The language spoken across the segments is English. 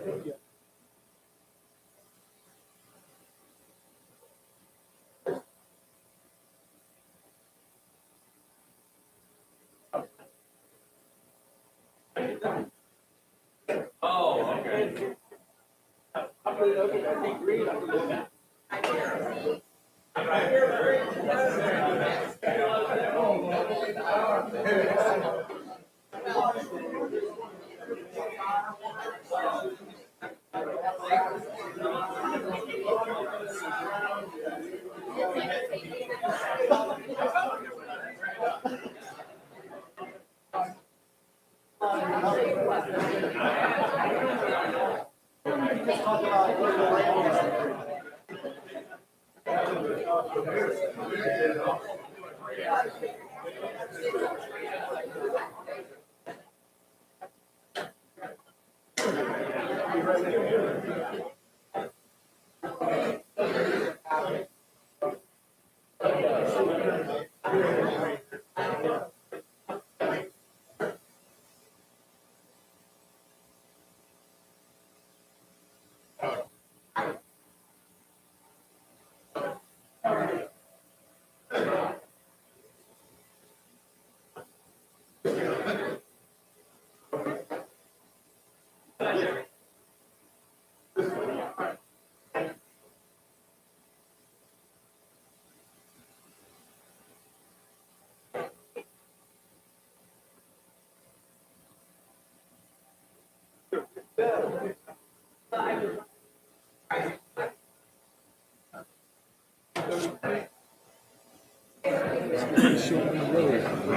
All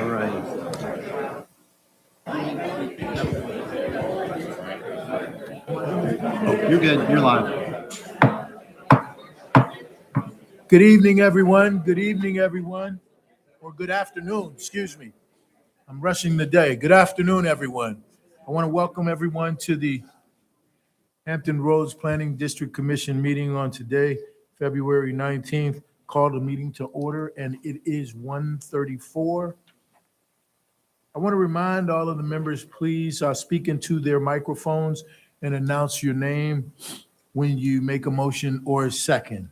right. Oh, you're good. You're live. Good evening, everyone. Good evening, everyone. Or good afternoon, excuse me. I'm rushing the day. Good afternoon, everyone. I want to welcome everyone to the Hampton Roads Planning District Commission meeting on today, February 19th. Call the meeting to order, and it is 1:34. I want to remind all of the members, please speak into their microphones and announce your name when you make a motion or a second.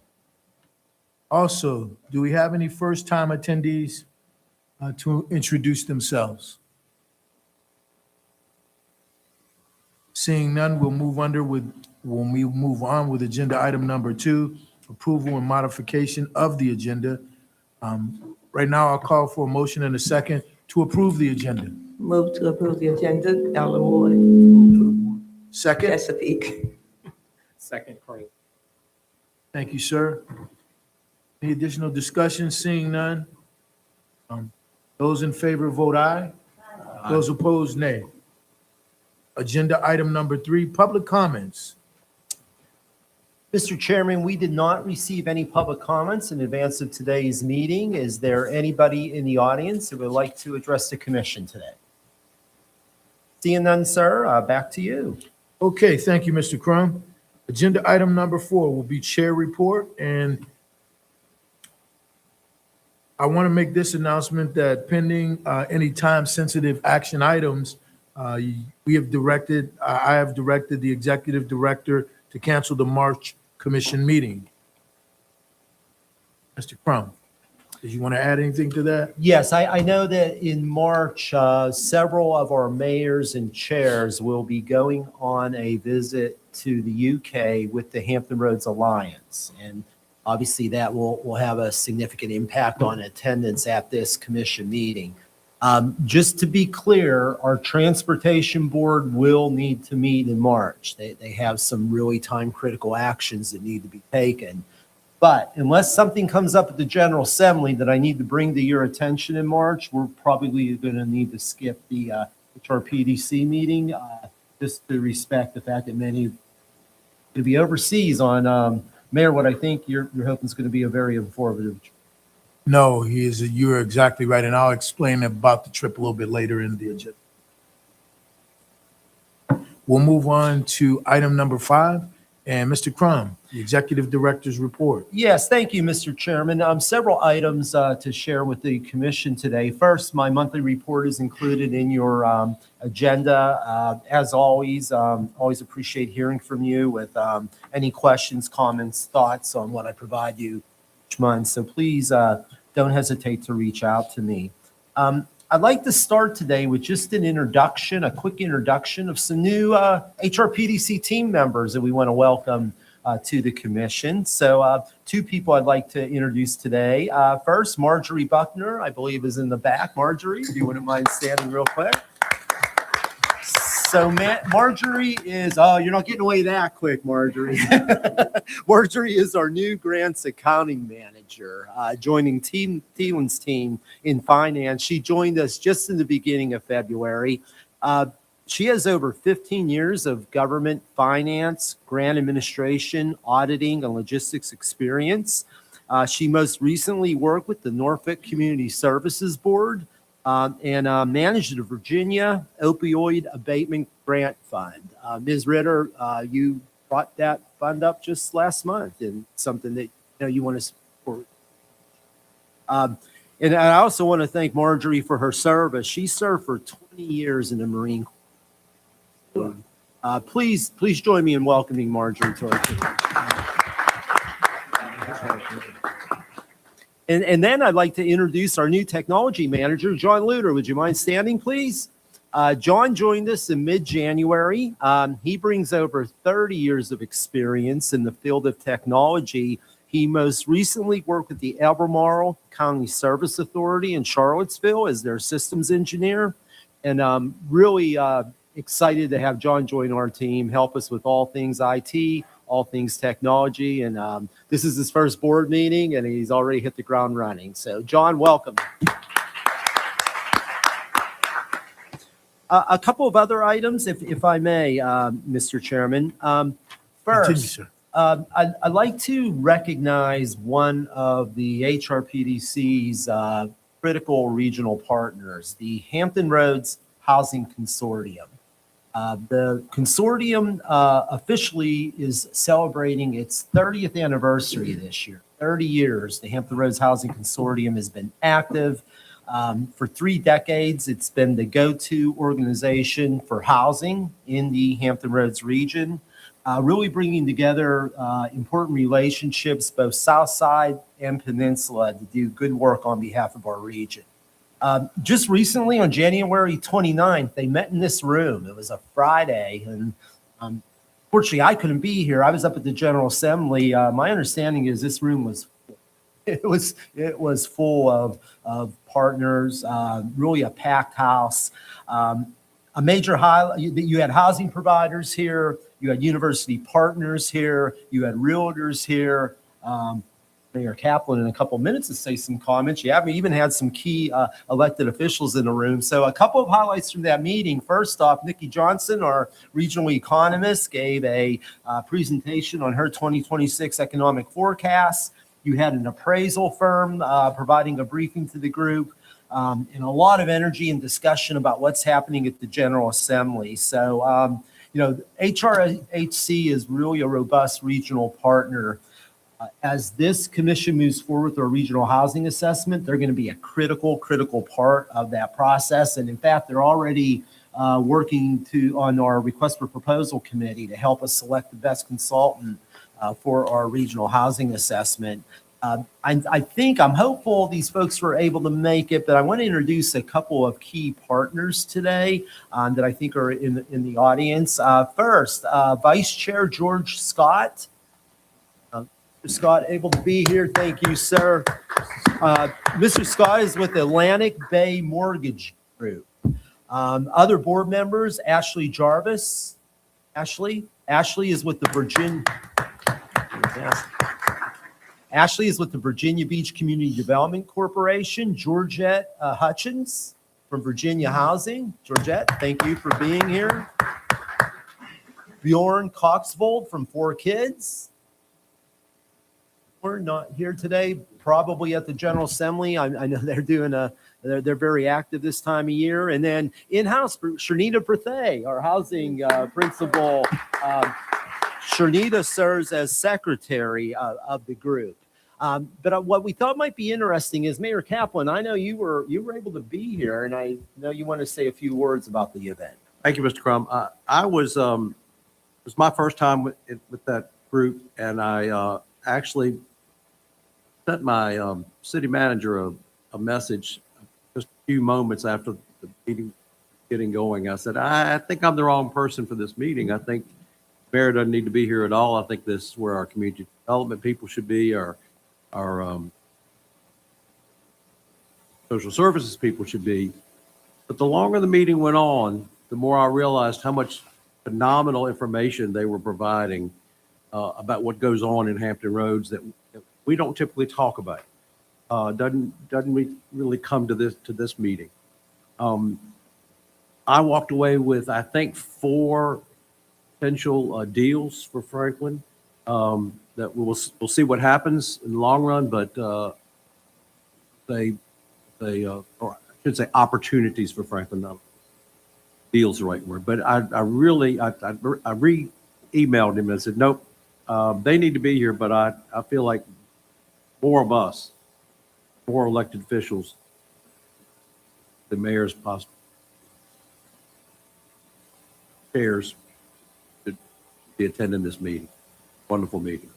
Also, do we have any first-time attendees to introduce themselves? Seeing none, we'll move on with agenda item number 2, approval and modification of the agenda. Right now, I'll call for a motion and a second to approve the agenda. Move to approve the agenda. Ella Ward, Second? Chesapeake. Second, Carly. Thank you, sir. Any additional discussion? Seeing none? Those in favor vote aye. Those opposed, nay. Agenda item number 3, public comments. Mr. Chairman, we did not receive any public comments in advance of today's meeting. Is there anybody in the audience who would like to address the commission today? Seeing none, sir, back to you. Okay, thank you, Mr. Crum. Agenda item number 4 will be chair report, and I want to make this announcement that pending any time-sensitive action items, I have directed the executive director to cancel the March commission meeting. Mr. Crum, did you want to add anything to that? Yes, I know that in March, several of our mayors and chairs will be going on a visit to the UK with the Hampton Roads Alliance. And obviously that will have a significant impact on attendance at this commission meeting. Just to be clear, our transportation board will need to meet in March. They have some really time-critical actions that need to be taken. But unless something comes up at the General Assembly that I need to bring to your attention in March, we're probably going to need to skip the HRPDC meeting, just to respect the fact that many to be overseas on Mayor, what I think you're hoping is going to be a very informative. No, you're exactly right, and I'll explain about the trip a little bit later in the agenda. We'll move on to item number 5, And Mr. Crum, the Executive Director's report. Yes, thank you, Mr. Chairman. Several items to share with the commission today. First, my monthly report is included in your agenda. As always, always appreciate hearing from you with any questions, comments, thoughts on what I provide you each month. So please don't hesitate to reach out to me. I'd like to start today with just an introduction, a quick introduction of some new HRPDC team members that we want to welcome to the commission. So two people I'd like to introduce today. First, Marjorie Buckner, I believe is in the back. Marjorie, if you wouldn't mind standing real quick. So Marjorie is, oh, you're not getting away that quick, Marjorie. Marjorie is our new grants accounting manager, joining Thielen's team in finance. She joined us just in the beginning of February. She has over 15 years of government finance, grant administration, auditing, and logistics experience. She most recently worked with the Norfolk Community Services Board, and managed the Virginia Opioid Abatement Grant Fund. Ms. Ritter, you brought that fund up just last month, and something that you want to support. And I also want to thank Marjorie for her service. She served for 20 years in the Marine Corps. Please join me in welcoming Marjorie to our team. And then I'd like to introduce our new technology manager, John Luter. Would you mind standing, please? John joined us in mid-January. He brings over 30 years of experience in the field of technology. He most recently worked with the Albemarle County Service Authority in Charlottesville as their systems engineer. And I'm really excited to have John join our team, help us with all things IT, all things technology. And this is his first board meeting, and he's already hit the ground running. So, John, welcome. A couple of other items, if I may, Mr. Chairman. First, I'd like to recognize one of the HRPDC's critical regional partners, the Hampton Roads Housing Consortium. The consortium officially is celebrating its 30th anniversary this year. 30 years, the Hampton Roads Housing Consortium has been active. For 3 decades, it's been the go-to organization for housing in the Hampton Roads region, really bringing together important relationships, both South Side and Peninsula, to do good work on behalf of our region. Just recently, on January 29th, they met in this room. It was a Friday, and fortunately, I couldn't be here. I was up at the General Assembly. My understanding is this room was full of partners, really a packed house. A major highlight, you had housing providers here, you had university partners here, you had realtors here. Mayor Kaplan in a couple of minutes to say some comments. Yeah, we even had some key elected officials in the room. So a couple of highlights from that meeting. First off, Nikki Johnson, our regional economist, gave a presentation on her 2026 economic forecast. You had an appraisal firm providing a briefing to the group, and a lot of energy and discussion about what's happening at the General Assembly. So, HRHC is really a robust regional partner. As this commission moves forward with our regional housing assessment, they're going to be a critical part of that process. And in fact, they're already working on our request for proposal committee to help us select the best consultant for our regional housing assessment. I'm hopeful these folks were able to make it, but I want to introduce a couple of key partners today that I think are in the audience. First, Vice Chair George Scott. Scott, able to be here. Thank you, sir. Mr. Scott is with Atlantic Bay Mortgage Group. Other board members, Ashley Jarvis. Ashley is with the Virginia Beach Community Development Corporation. Georgette Hutchins from Virginia Housing. Georgette, thank you for being here. Bjorn Coxvold from 4Kids. We're not here today, probably at the General Assembly. I know they're they're very active this time of year. And then in-house, Sharnita Prathay, our housing principal. Sharnita serves as secretary of the group. But what we thought might be interesting is Mayor Kaplan, I know you were able to be here, and I know you want to say a few words about the event. Thank you, Mr. Crum. I was, it was my first time with that group, and I actually sent my city manager a message just a few moments after the meeting getting going. I said, I think I'm the wrong person for this meeting. I think Mayor doesn't need to be here at all. I think this is where our community development people should be, our social services people should be. But the longer the meeting went on, the more I realized how much phenomenal information they were providing about what goes on in Hampton Roads that we don't typically talk about. Doesn't really come to this meeting. I walked away with, I think, 4 potential deals for Franklin. That we'll see what happens in the long run, but or I should say opportunities for Franklin. Deals the right word, but I re-emailed him and said, nope, they need to be here, but I feel like more of us, more elected officials, the mayor's possible chairs should be attending this meeting. Wonderful meeting.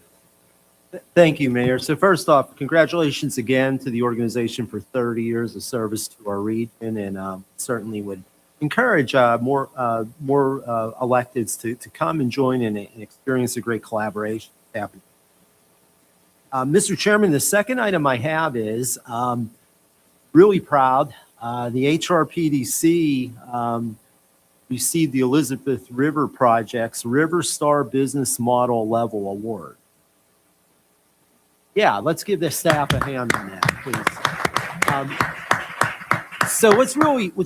Thank you, Mayor. So first off, congratulations again to the organization for 30 years of service to our region, and certainly would encourage more electeds to come and join and experience a great collaboration happening. Mr. Chairman, the second item I have is really proud. The HRPDC received the Elizabeth River Project's River Star Business Model Level Award. Yeah, let's give the staff a hand on that, please. So what's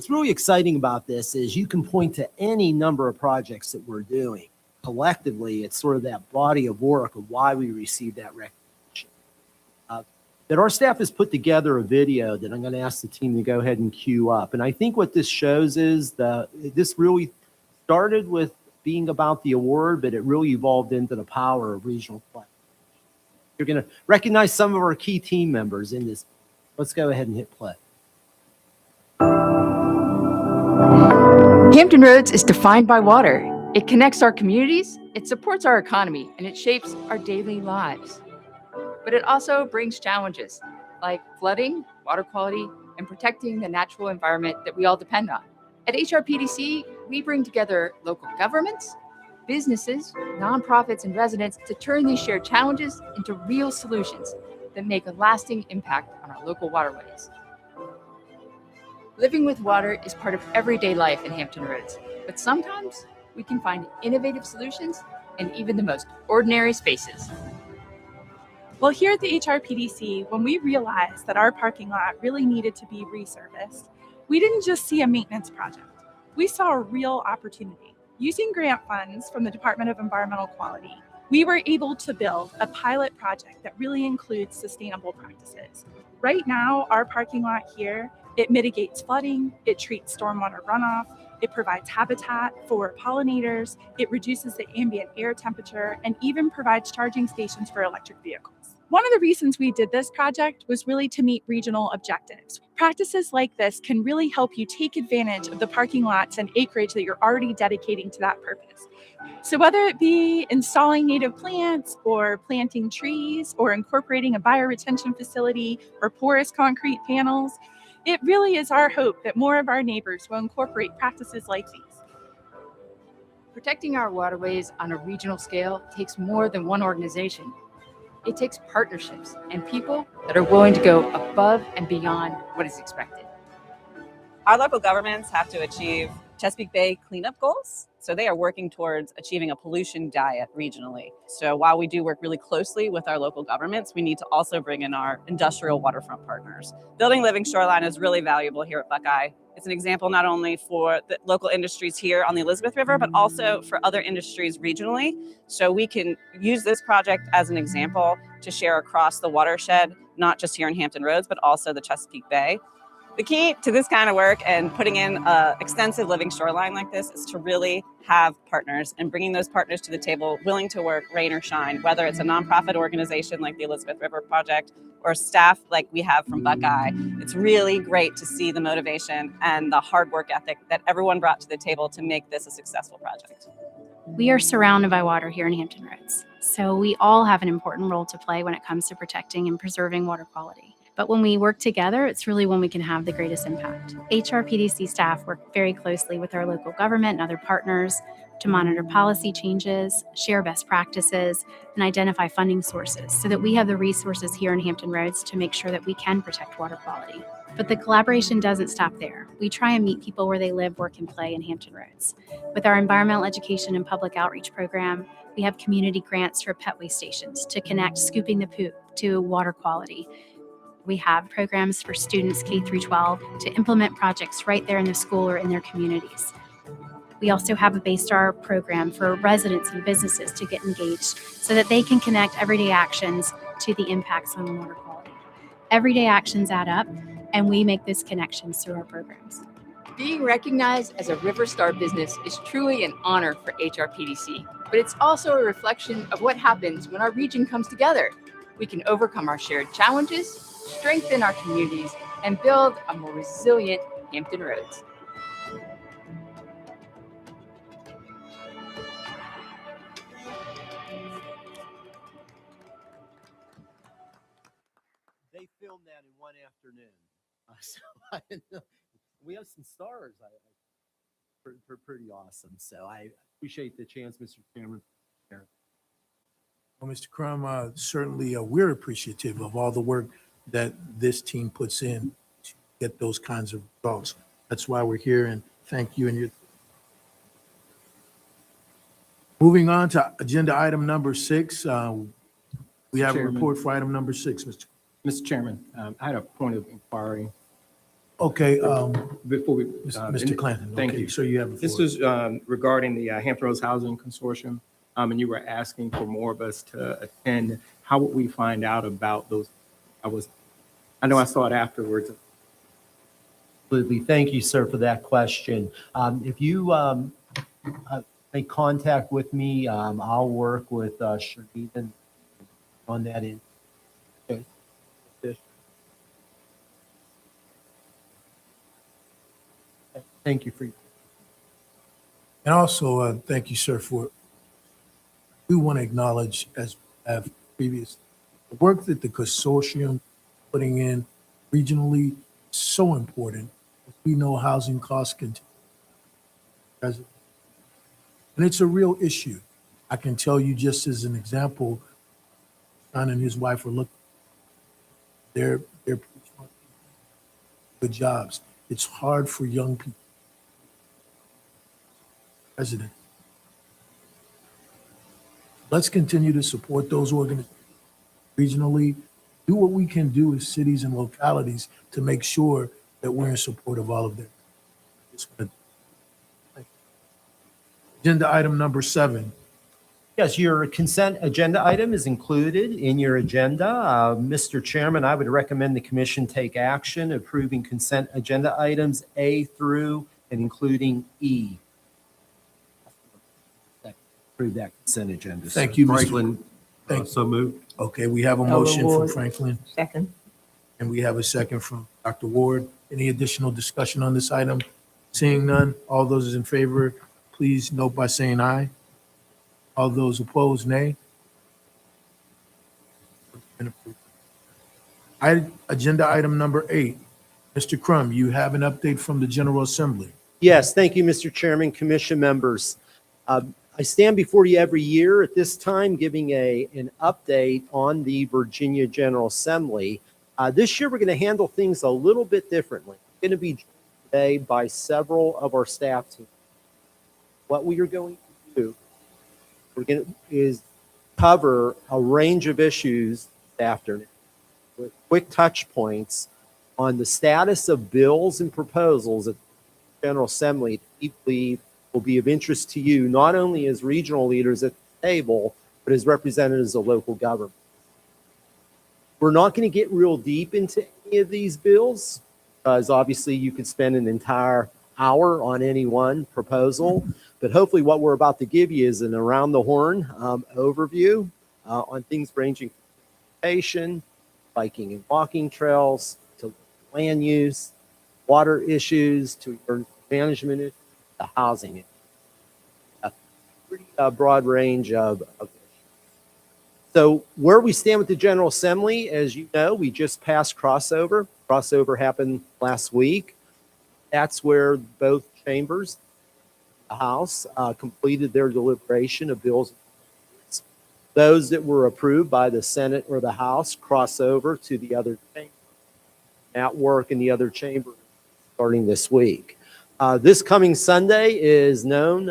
really exciting about this is you can point to any number of projects that we're doing. Collectively, it's sort of that body of work of why we received that recognition. That our staff has put together a video that I'm going to ask the team to go ahead and queue up. And I think what this shows is this really started with being about the award, but it really evolved into the power of regional play. You're going to recognize some of our key team members in this. Let's go ahead and hit play. Hampton Roads is defined by water. It connects our communities, it supports our economy, and it shapes our daily lives. But it also brings challenges like flooding, water quality, and protecting the natural environment that we all depend on. At HRPDC, we bring together local governments, businesses, nonprofits, and residents to turn these shared challenges into real solutions that make a lasting impact on our local waterways. Living with water is part of everyday life in Hampton Roads, but sometimes we can find innovative solutions in even the most ordinary spaces. Well, here at the HRPDC, when we realized that our parking lot really needed to be resurfaced, we didn't just see a maintenance project. We saw a real opportunity. Using grant funds from the Department of Environmental Quality, we were able to build a pilot project that really includes sustainable practices. Right now, our parking lot here, it mitigates flooding, it treats stormwater runoff, it provides habitat for pollinators, it reduces the ambient air temperature, and even provides charging stations for electric vehicles. One of the reasons we did this project was really to meet regional objectives. Practices like this can really help you take advantage of the parking lots and acreage that you're already dedicating to that purpose. So whether it be installing native plants or planting trees or incorporating a bioretention facility or porous concrete panels, it really is our hope that more of our neighbors will incorporate practices like these. Protecting our waterways on a regional scale takes more than one organization. It takes partnerships and people that are willing to go above and beyond what is expected. Our local governments have to achieve Chesapeake Bay cleanup goals. So they are working towards achieving a pollution diet regionally. So while we do work really closely with our local governments, we need to also bring in our industrial waterfront partners. Building Living Shoreline is really valuable here at Buckeye. It's an example not only for the local industries here on the Elizabeth River, but also for other industries regionally. So we can use this project as an example to share across the watershed, not just here in Hampton Roads, but also the Chesapeake Bay. The key to this kind of work and putting in an extensive living shoreline like this is to really have partners and bringing those partners to the table willing to work rain or shine, whether it's a nonprofit organization like the Elizabeth River Project or staff like we have from Buckeye. It's really great to see the motivation and the hard work ethic that everyone brought to the table to make this a successful project. We are surrounded by water here in Hampton Roads, so we all have an important role to play when it comes to protecting and preserving water quality. But when we work together, it's really when we can have the greatest impact. HRPDC staff work very closely with our local government and other partners to monitor policy changes, share best practices, and identify funding sources so that we have the resources here in Hampton Roads to make sure that we can protect water quality. But the collaboration doesn't stop there. We try and meet people where they live, work, and play in Hampton Roads. With our environmental education and public outreach program, we have community grants for pet waste stations to connect scooping the poop to water quality. We have programs for students K through 12 to implement projects right there in the school or in their communities. We also have a Baystar program for residents and businesses to get engaged so that they can connect everyday actions to the impacts on water quality. Everyday actions add up, and we make those connections through our programs. Being recognized as a River Star business is truly an honor for HRPDC, but it's also a reflection of what happens when our region comes together. We can overcome our shared challenges, strengthen our communities, and build a more resilient Hampton Roads. They filmed that in one afternoon. So I didn't know. We have some stars. Pretty awesome. So I appreciate the chance, Mr. Chairman. Well, Mr. Crum, certainly we're appreciative of all the work that this team puts in to get those kinds of results. That's why we're here, and thank you. And your moving on to agenda item number 6. We have a Chairman. report for item number 6, Mr. Mr. Chairman, I had a point of inquiry Okay, before we. Mr. Clanton. Thank Okay, you. So you have the This floor. is regarding the Hampton Roads Housing Consortium, and you were asking for more of us to attend. How would we find out about those? I know I saw it afterwards. Absolutely. Thank you, sir, for that question. If you make contact with me, I'll work with Sharita on that. Okay. Thank you for your. And also, thank you, sir, we want to acknowledge, as have previous, the work that the consortium putting in regionally is so important. We know housing costs continue. And it's a real issue. I can tell you just as an example, John and his wife are looking, they're good jobs. It's hard for young people. President. Let's continue to support those organizations regionally. Do what we can do as cities and localities to make sure that we're in support of all of them. Agenda item number 7. Yes, your consent agenda item is included in your agenda. Mr. Chairman, I would recommend the commission take action approving consent agenda items A through and including E. Approve that consent agenda. sir. Thank you, Mr. Franklin, so moved. Okay, we have a motion from Ward. Franklin, Second. and we have a second from Dr. Ward. Any additional discussion on this item? Seeing none, all those in favor, please note by saying aye. All those opposed, nay. Agenda item number 8. Mr. Crum, you have an update from the General Assembly. Yes, thank you, Mr. Chairman, commission members. I stand before you every year at this time giving an update on the Virginia General Assembly. This year, we're going to handle things a little bit differently. We're going to be joined today by several of our staff team. What we are going to do is cover a range of issues this afternoon with quick touch points on the status of bills and proposals at the General Assembly that we believe will be of interest to you, not only as regional leaders at the table, but as representatives of local government. We're not going to get real deep into any of these bills. because obviously you could spend an entire hour on any one proposal. But hopefully what we're about to give you is an around the horn overview on things ranging from transportation, biking and walking trails, to land use, water issues, to urban management issues, to housing. A pretty broad range of issues. So where we stand with the General Assembly, as you know, we just passed crossover. Crossover happened last week. That's where both chambers, the House, completed their deliberation of bills. Those that were approved by the Senate or the House cross over to the other chamber. At work in the other chamber starting this week. This coming Sunday is known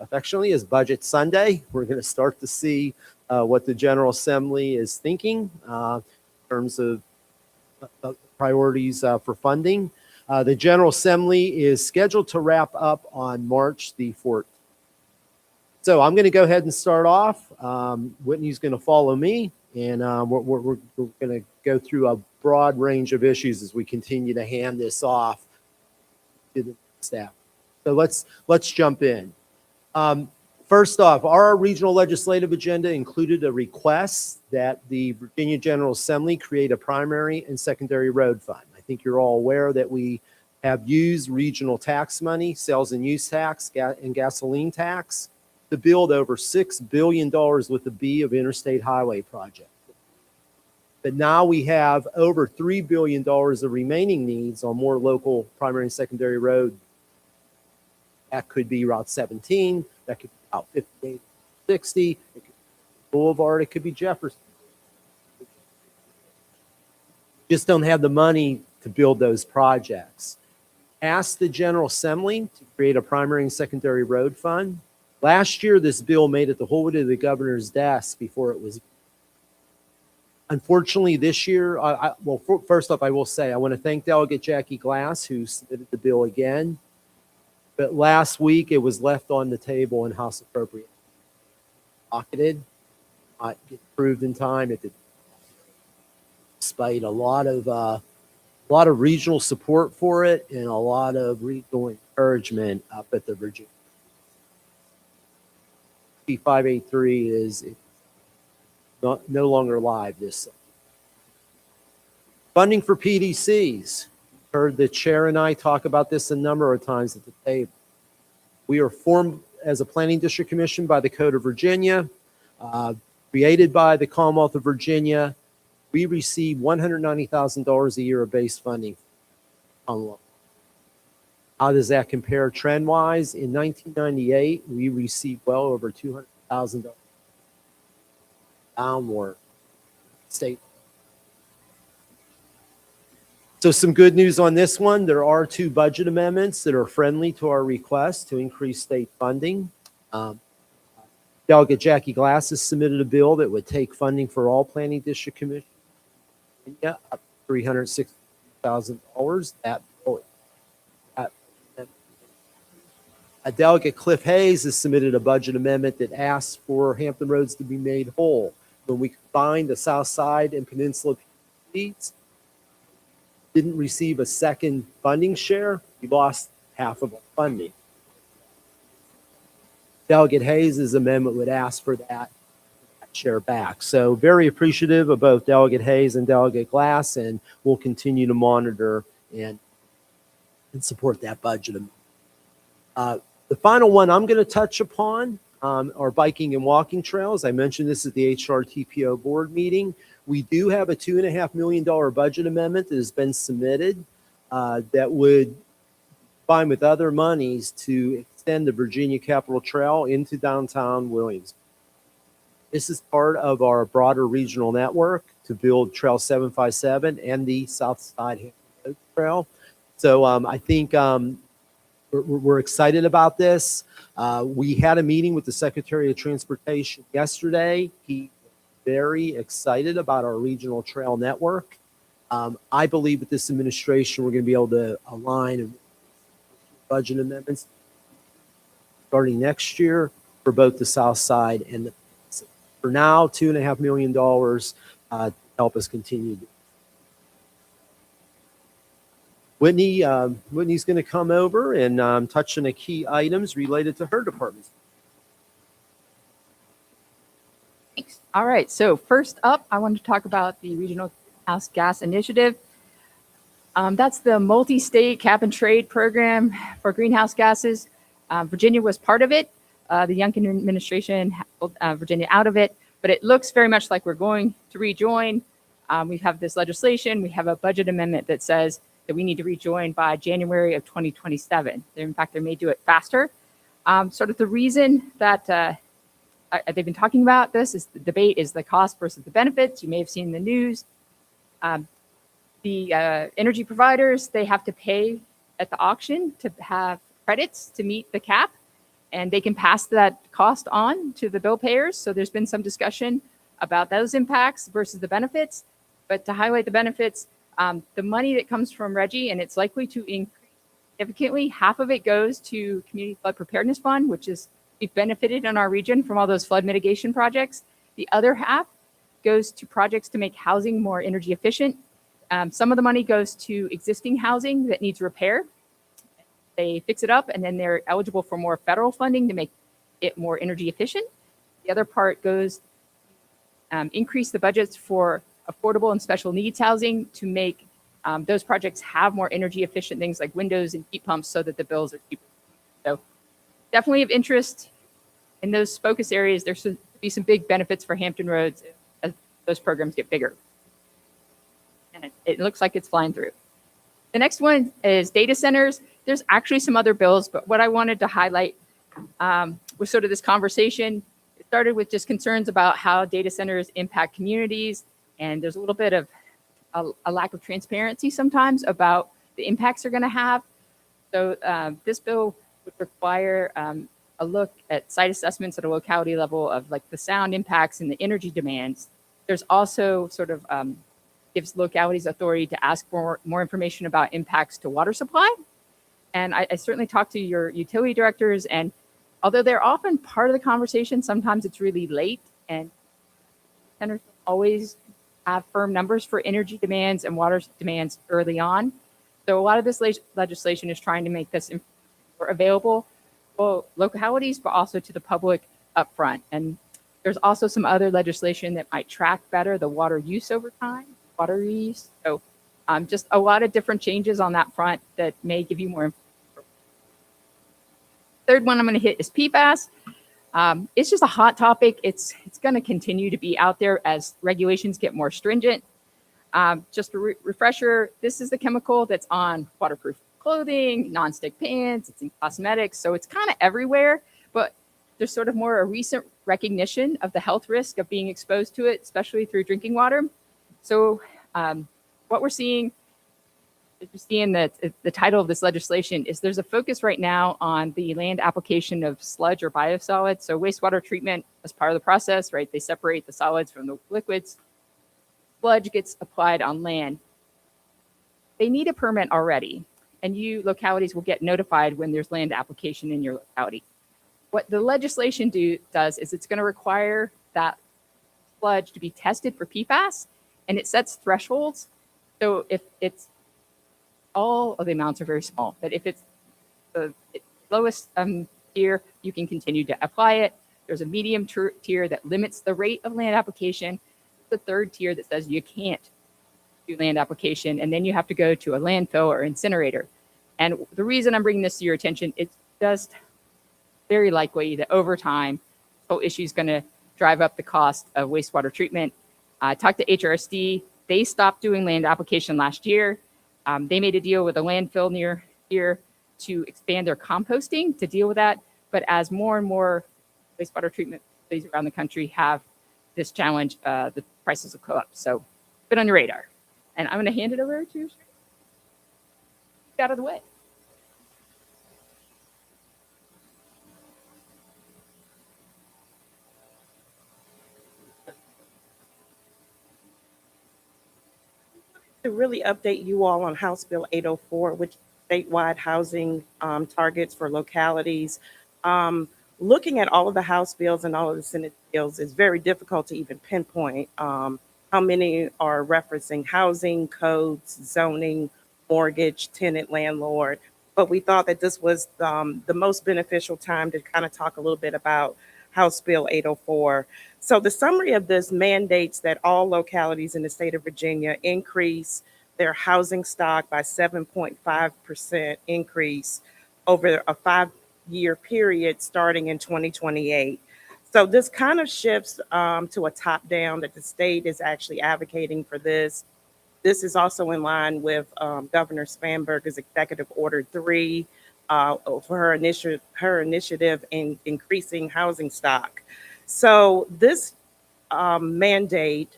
affectionately as Budget Sunday. We're going to start to see what the General Assembly is thinking in terms of priorities for funding. The General Assembly is scheduled to wrap up on March the 14th. So I'm going to go ahead and start off. Whitney's going to follow me, and we're going to go through a broad range of issues as we continue to hand this off to the staff. So let's jump in. First off, our regional legislative agenda included a request that the Virginia General Assembly create a primary and secondary road fund. I think you're all aware that we have used regional tax money, sales and use tax, and gasoline tax to build over $6 billion with a B of interstate highway projects. But now we have over $3 billion of remaining needs on more local primary and secondary road. That could be Route 17, that could be Route 58, 60, it could be Boulevard, it could be Jefferson. Just don't have the money to build those projects. Ask the General Assembly to create a primary and secondary road fund. Last year, this bill made it the whole way to the governor's desk before it was. Unfortunately, this year, first off, I will say I want to thank Delegate Jackie Glass, who submitted the bill again. But last week, it was left on the table in House Appropriations. Pocketed, not get approved in time. It did, despite a lot of regional support for it and a lot of regional encouragement up at the Virginia. P583 is no longer live this. Funding for PDCs. Heard the chair and I talk about this a number of times at the table. We are formed as a planning district commission by the Code of Virginia, created by the Commonwealth of Virginia. We receive $190,000 a year of base funding. How does that compare trend-wise? In 1998, we received well over $200,000 downward state. So some good news on this one. There are 2 budget amendments that are friendly to our request to increase state funding. Delegate Jackie Glass has submitted a bill that would take funding for all planning district commissions up to $360,000. That bill. Delegate Cliff Hayes has submitted a budget amendment that asks for Hampton roads to be made whole. When we combine the South Side and Peninsula PDCs, didn't receive a second funding share, we lost half of our funding. Delegate Hayes' amendment would ask for that share back. So very appreciative of both Delegate Hayes and Delegate Glass, and we'll continue to monitor and support that budget amendment. The final one I'm going to touch upon are biking and walking trails. I mentioned this at the HRTPO board meeting. We do have a $2.5 million budget amendment that has been submitted that would combine with other monies to extend the Virginia Capitol Trail into downtown Williams. This is part of our broader regional network to build Trail 757 and the South Side Hampton Trail. So I think we're excited about this. We had a meeting with the Secretary of Transportation yesterday. He was very excited about our regional trail network. I believe with this administration, we're going to be able to align budget amendments starting next year for both the South Side and the. For now, $2.5 million to help us continue. Whitney's going to come over and touch on the key items related to her department. Thanks. All right. So first up, I want to talk about the Regional Greenhouse Gas Initiative. That's the multi-state cap and trade program for greenhouse gases. Virginia was part of it. The Youngkin administration pulled Virginia out of it, but it looks very much like we're going to rejoin. We have this legislation. We have a budget amendment that says that we need to rejoin by January of 2027. In fact, they may do it faster. Sort of the reason that they've been talking about this is the debate is the cost versus the benefits. You may have seen the news. The energy providers, they have to pay at the auction to have credits to meet the cap, and they can pass that cost on to the bill payers. So there's been some discussion about those impacts versus the benefits. But to highlight the benefits, the money that comes from RGGI, and it's likely to increase significantly, half of it goes to Community Flood Preparedness Fund, which is we've benefited in our region from all those flood mitigation projects. The other half goes to projects to make housing more energy efficient. Some of the money goes to existing housing that needs repair. They fix it up, and then they're eligible for more federal funding to make it more energy efficient. The other part goes increase the budgets for affordable and special needs housing to make those projects have more energy efficient things like windows and heat pumps so that the bills are cheaper. So definitely of interest in those focus areas. There should be some big benefits for Hampton Roads as those programs get bigger. And it looks like it's flying through. The next one is data centers. There's actually some other bills, but what I wanted to highlight was sort of this conversation. It started with just concerns about how data centers impact communities, and there's a little bit of a lack of transparency sometimes about the impacts they're going to have. So this bill would require a look at site assessments at a locality level of like the sound impacts and the energy demands. There's also sort of gives localities authority to ask for more information about impacts to water supply. And I certainly talked to your utility directors, and although they're often part of the conversation, sometimes it's really late, and centers don't always have firm numbers for energy demands and water demands early on. So a lot of this legislation is trying to make this more available to localities, but also to the public up front. And there's also some other legislation that might track better the water use over time, water reuse. So just a lot of different changes on that front that may give you more information. Third one I'm going to hit is PFAS. It's just a hot topic. It's going to continue to be out there as regulations get more stringent. Just a refresher, this is the chemical that's on waterproof clothing, nonstick pans, it's in cosmetics. So it's kind of everywhere, but there's sort of more a recent recognition of the health risk of being exposed to it, especially through drinking water. So what we're seeing, if you see in the title of this legislation, is there's a focus right now on the land application of sludge or biosolids. So wastewater treatment as part of the process, right? They separate the solids from the liquids. Sludge gets applied on land. They need a permit already, and you localities will get notified when there's land application in your locality. What the legislation does is it's going to require that sludge to be tested for PFAS, and it sets thresholds. So if it's all of the amounts are very small, but if it's the lowest tier, you can continue to apply it. There's a medium tier that limits the rate of land application. The third tier that says you can't do land application, and then you have to go to a landfill or incinerator. And the reason I'm bringing this to your attention, it's just very likely that over time, this whole issue is going to drive up the cost of wastewater treatment. I talked to HRSD. They stopped doing land application last year. They made a deal with a landfill near here to expand their composting to deal with that. But as more and more wastewater treatment facilities around the country have this challenge, the prices will go up. So put it on your radar. And I'm going to hand it over to you. Out of the way. To really update you all on House Bill 804, which statewide housing targets for localities. Looking at all of the House bills and all of the Senate bills, it's very difficult to even pinpoint how many are referencing housing, codes, zoning, mortgage, tenant, landlord. But we thought that this was the most beneficial time to kind of talk a little bit about House Bill 804. So the summary of this mandates that all localities in the state of Virginia increase their housing stock by 7.5% increase over a 5-year period starting in 2028. So this kind of shifts to a top down that the state is actually advocating for this. This is also in line with Governor Spanberger's Executive Order 3 for her initiative in increasing housing stock. So this mandate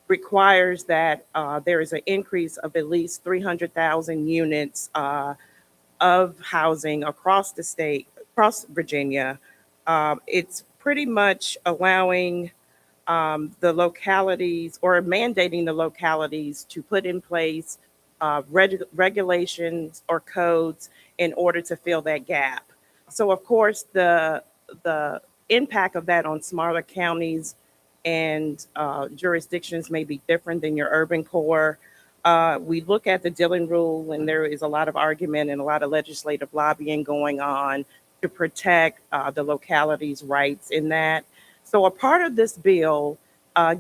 requires that there is an increase of at least 300,000 units of housing across the state, across Virginia. It's pretty much allowing the localities or mandating the localities to put in place regulations or codes in order to fill that gap. So, of course, the impact of that on smaller counties and jurisdictions may be different than your urban core. We look at the Dillon Rule, and there is a lot of argument and a lot of legislative lobbying going on to protect the localities' rights in that. So a part of this bill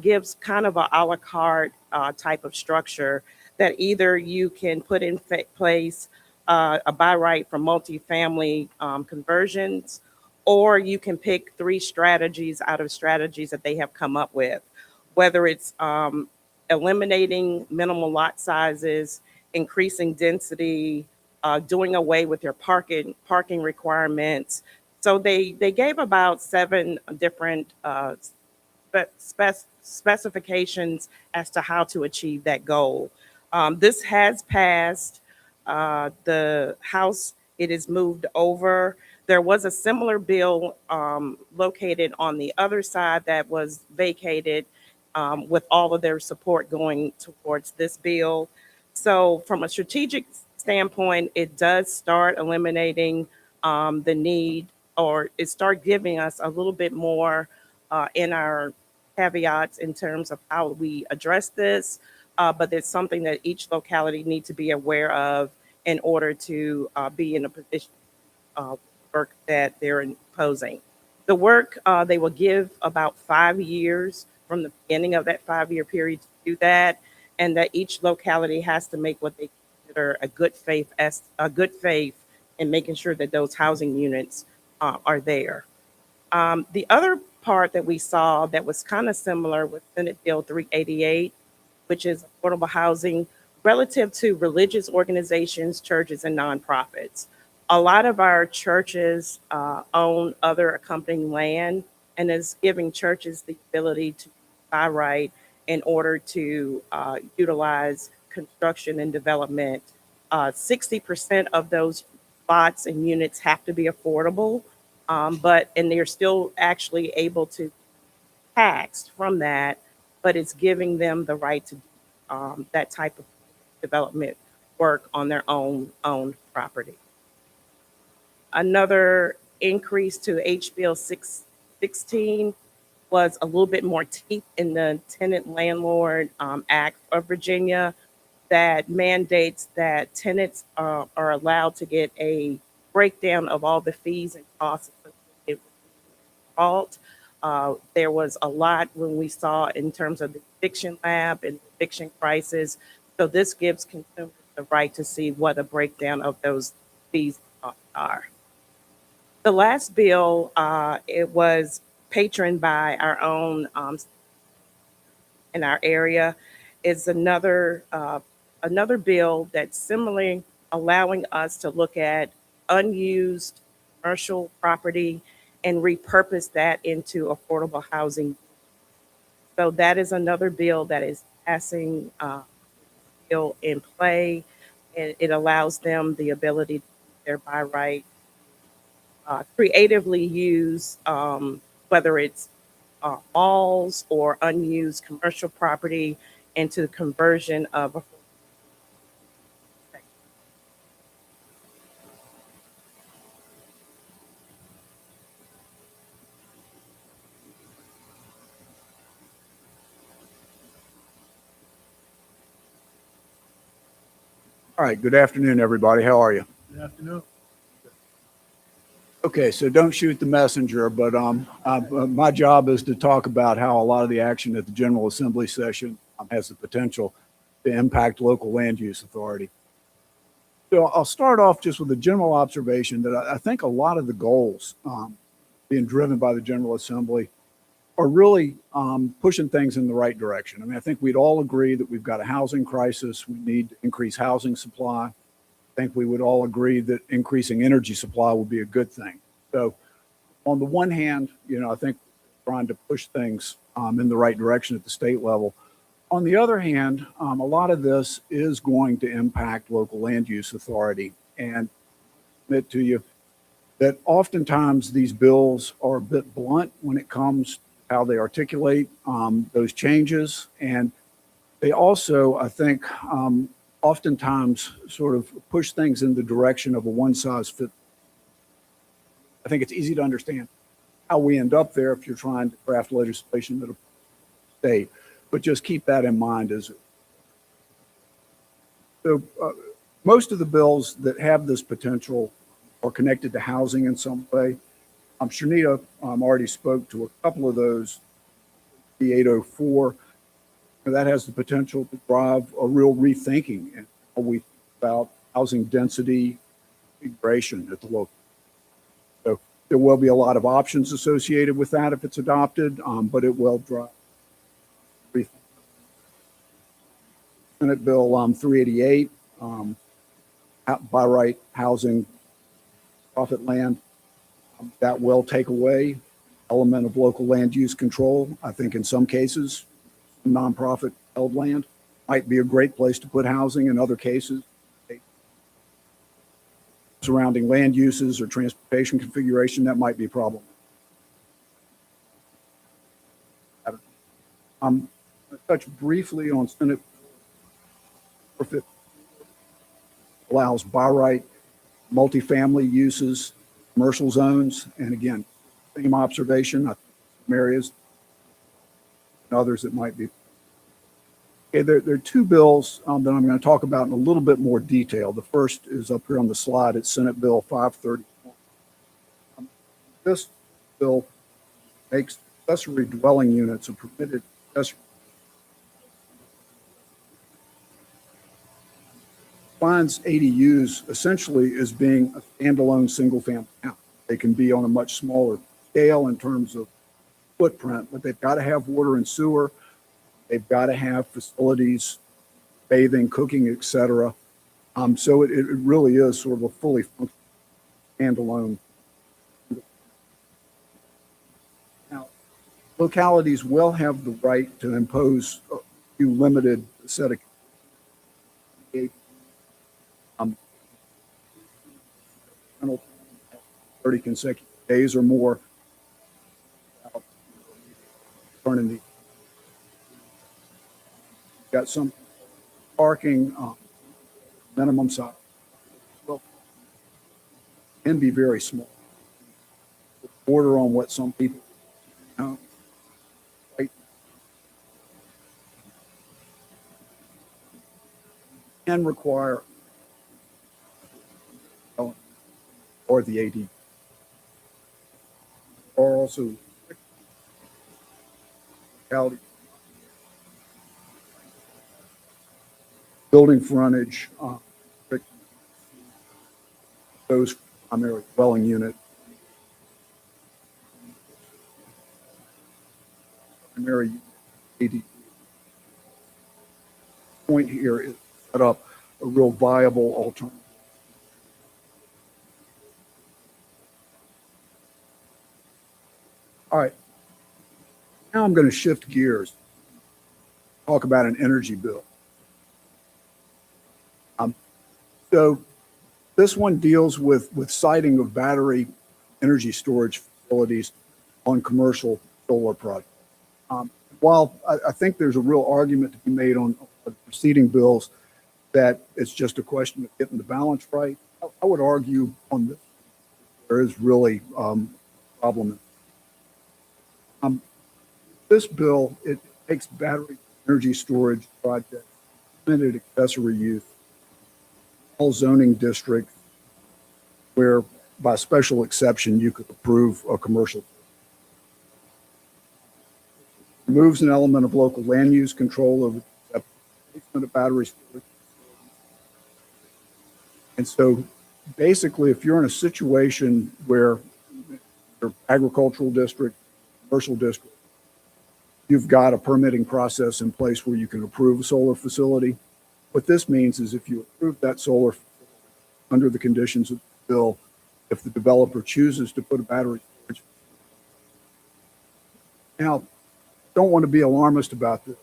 gives kind of a la carte type of structure that either you can put in place a buy right for multifamily conversions, or you can pick 3 strategies out of strategies that they have come up with, whether it's eliminating minimal lot sizes, increasing density, doing away with your parking requirements. So they gave about 7 different specifications as to how to achieve that goal. This has passed the House. It is moved over. There was a similar bill located on the other side that was vacated with all of their support going towards this bill. So from a strategic standpoint, it does start eliminating the need, or it start giving us a little bit more in our caveats in terms of how we address this, but it's something that each locality needs to be aware of in order to be in a position work that they're imposing. The work, they will give about 5 years from the beginning of that 5-year period to do that, and that each locality has to make what they consider a good faith in making sure that those housing units are there. The other part that we saw that was kind of similar with Senate Bill 388, which is affordable housing relative to religious organizations, churches, and nonprofits. A lot of our churches own other accompanying land, and is giving churches the ability to buy right in order to utilize construction and development. 60% of those lots and units have to be affordable, and they're still actually able to tax from that, but it's giving them the right to that type of development work on their own property. Another increase to HB 616 was a little bit more teeth in the Tenant Landlord Act of Virginia that mandates that tenants are allowed to get a breakdown of all the fees and costs associated with default. There was a lot when we saw in terms of the eviction lab and eviction crisis. So this gives consumers the right to see what a breakdown of those fees are. The last bill, it was patroned by our own in our area, is another bill that's similarly allowing us to look at unused commercial property and repurpose that into affordable housing. So that is another bill that is passing bill in play, and it allows them the ability to thereby right creatively use whether it's malls or unused commercial property into the conversion of a All right, good afternoon, everybody. How are you? Good afternoon. Okay, so don't shoot the messenger, but my job is to talk about how a lot of the action at the General Assembly session has the potential to impact local land use authority. So I'll start off just with a general observation that I think a lot of the goals being driven by the General Assembly are really pushing things in the right direction. I mean, I think we'd all agree that we've got a housing crisis. We need to increase housing supply. I think we would all agree that increasing energy supply would be a good thing. So on the one hand, I think trying to push things in the right direction at the state level. On the other hand, a lot of this is going to impact local land use authority. And I admit to you that oftentimes these bills are a bit blunt when it comes to how they articulate those changes. And they also, I think, oftentimes sort of push things in the direction of a one-size-fits. I think it's easy to understand how we end up there if you're trying to craft legislation that'll state, but just keep that in mind as so. Most of the bills that have this potential are connected to housing in some way. Shanita already spoke to a couple of those. The 804. That has the potential to drive a real rethinking in how we think about housing density integration at the local. So there will be a lot of options associated with that if it's adopted, but it will drive rethinking. Senate Bill 388, by right housing, profit land, that will take away element of local land use control. I think in some cases, nonprofit held land might be a great place to put housing. In other cases, surrounding land uses or transportation configuration, that might be a problem. I'll touch briefly on Senate Bill allows by right multifamily uses, commercial zones, and again, same observation. Some areas and others that might be. Okay, there are two bills that I'm going to talk about in a little bit more detail. The first is up here on the slide. It's Senate Bill 531. This bill makes accessory dwelling units a permitted accessory. Defines ADUs essentially as being a standalone single-family house. They can be on a much smaller scale in terms of footprint, but they've got to have water and sewer. They've got to have facilities, bathing, cooking, etc. So it really is sort of a fully functional standalone. Now, localities will have the right to impose a few limited set of 30 consecutive days or more. Turning the got some parking minimum size. Well, can be very small. Border on what some people right, can require or the AD or also building frontage, those primary dwelling unit, primary AD. Point here is set up a real viable alternative. All right, now I'm going to shift gears, talk about an energy bill. So this one deals with siting of battery energy storage facilities on commercial solar projects. While I think there's a real argument to be made on preceding bills that it's just a question of getting the balance right, I would argue on this there is really a problem. This bill, it makes battery energy storage projects permitted accessory use all zoning districts where by special exception you could approve a commercial. Removes an element of local land use control over the placement of battery storage. And so basically, if you're in a situation where your agricultural district, commercial district, you've got a permitting process in place where you can approve a solar facility. What this means is if you approve that solar under the conditions of the bill, if the developer chooses to put a battery storage. Now, don't want to be alarmist about this,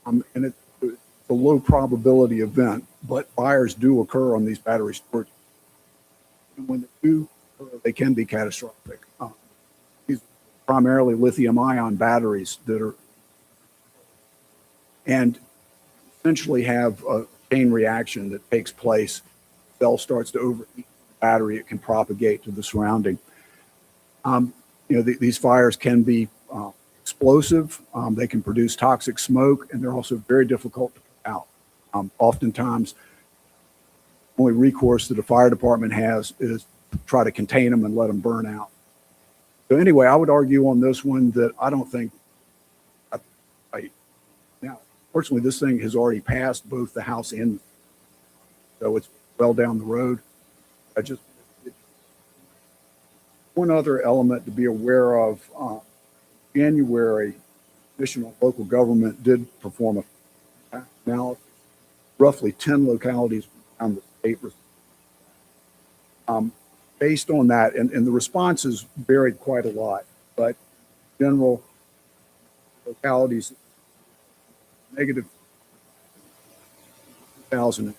and it's a low probability event, but fires do occur on these battery storage. And when they do occur, they can be catastrophic. These primarily lithium-ion batteries that are, and essentially have a chain reaction that takes place. The cell starts to overheat the battery, it can propagate to the surrounding. These fires can be explosive, they can produce toxic smoke, and they're also very difficult to put out. Oftentimes, only recourse that a fire department has is to try to contain them and let them burn out. So anyway, I would argue on this one that I don't think, now, fortunately, this thing has already passed both the House and, so it's well down the road. One other element to be aware of, January, additional local government did perform a analysis. Roughly 10 localities around the state. Based on that, and the responses varied quite a lot, but general localities, negative $2,000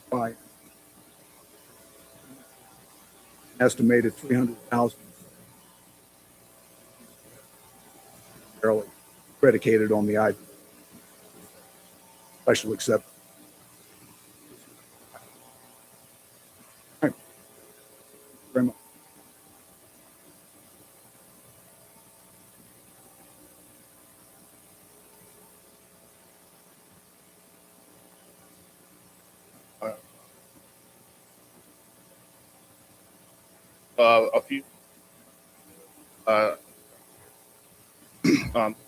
by estimated 300,000 barely predicated on the idea, special except. All right. Very much. A few.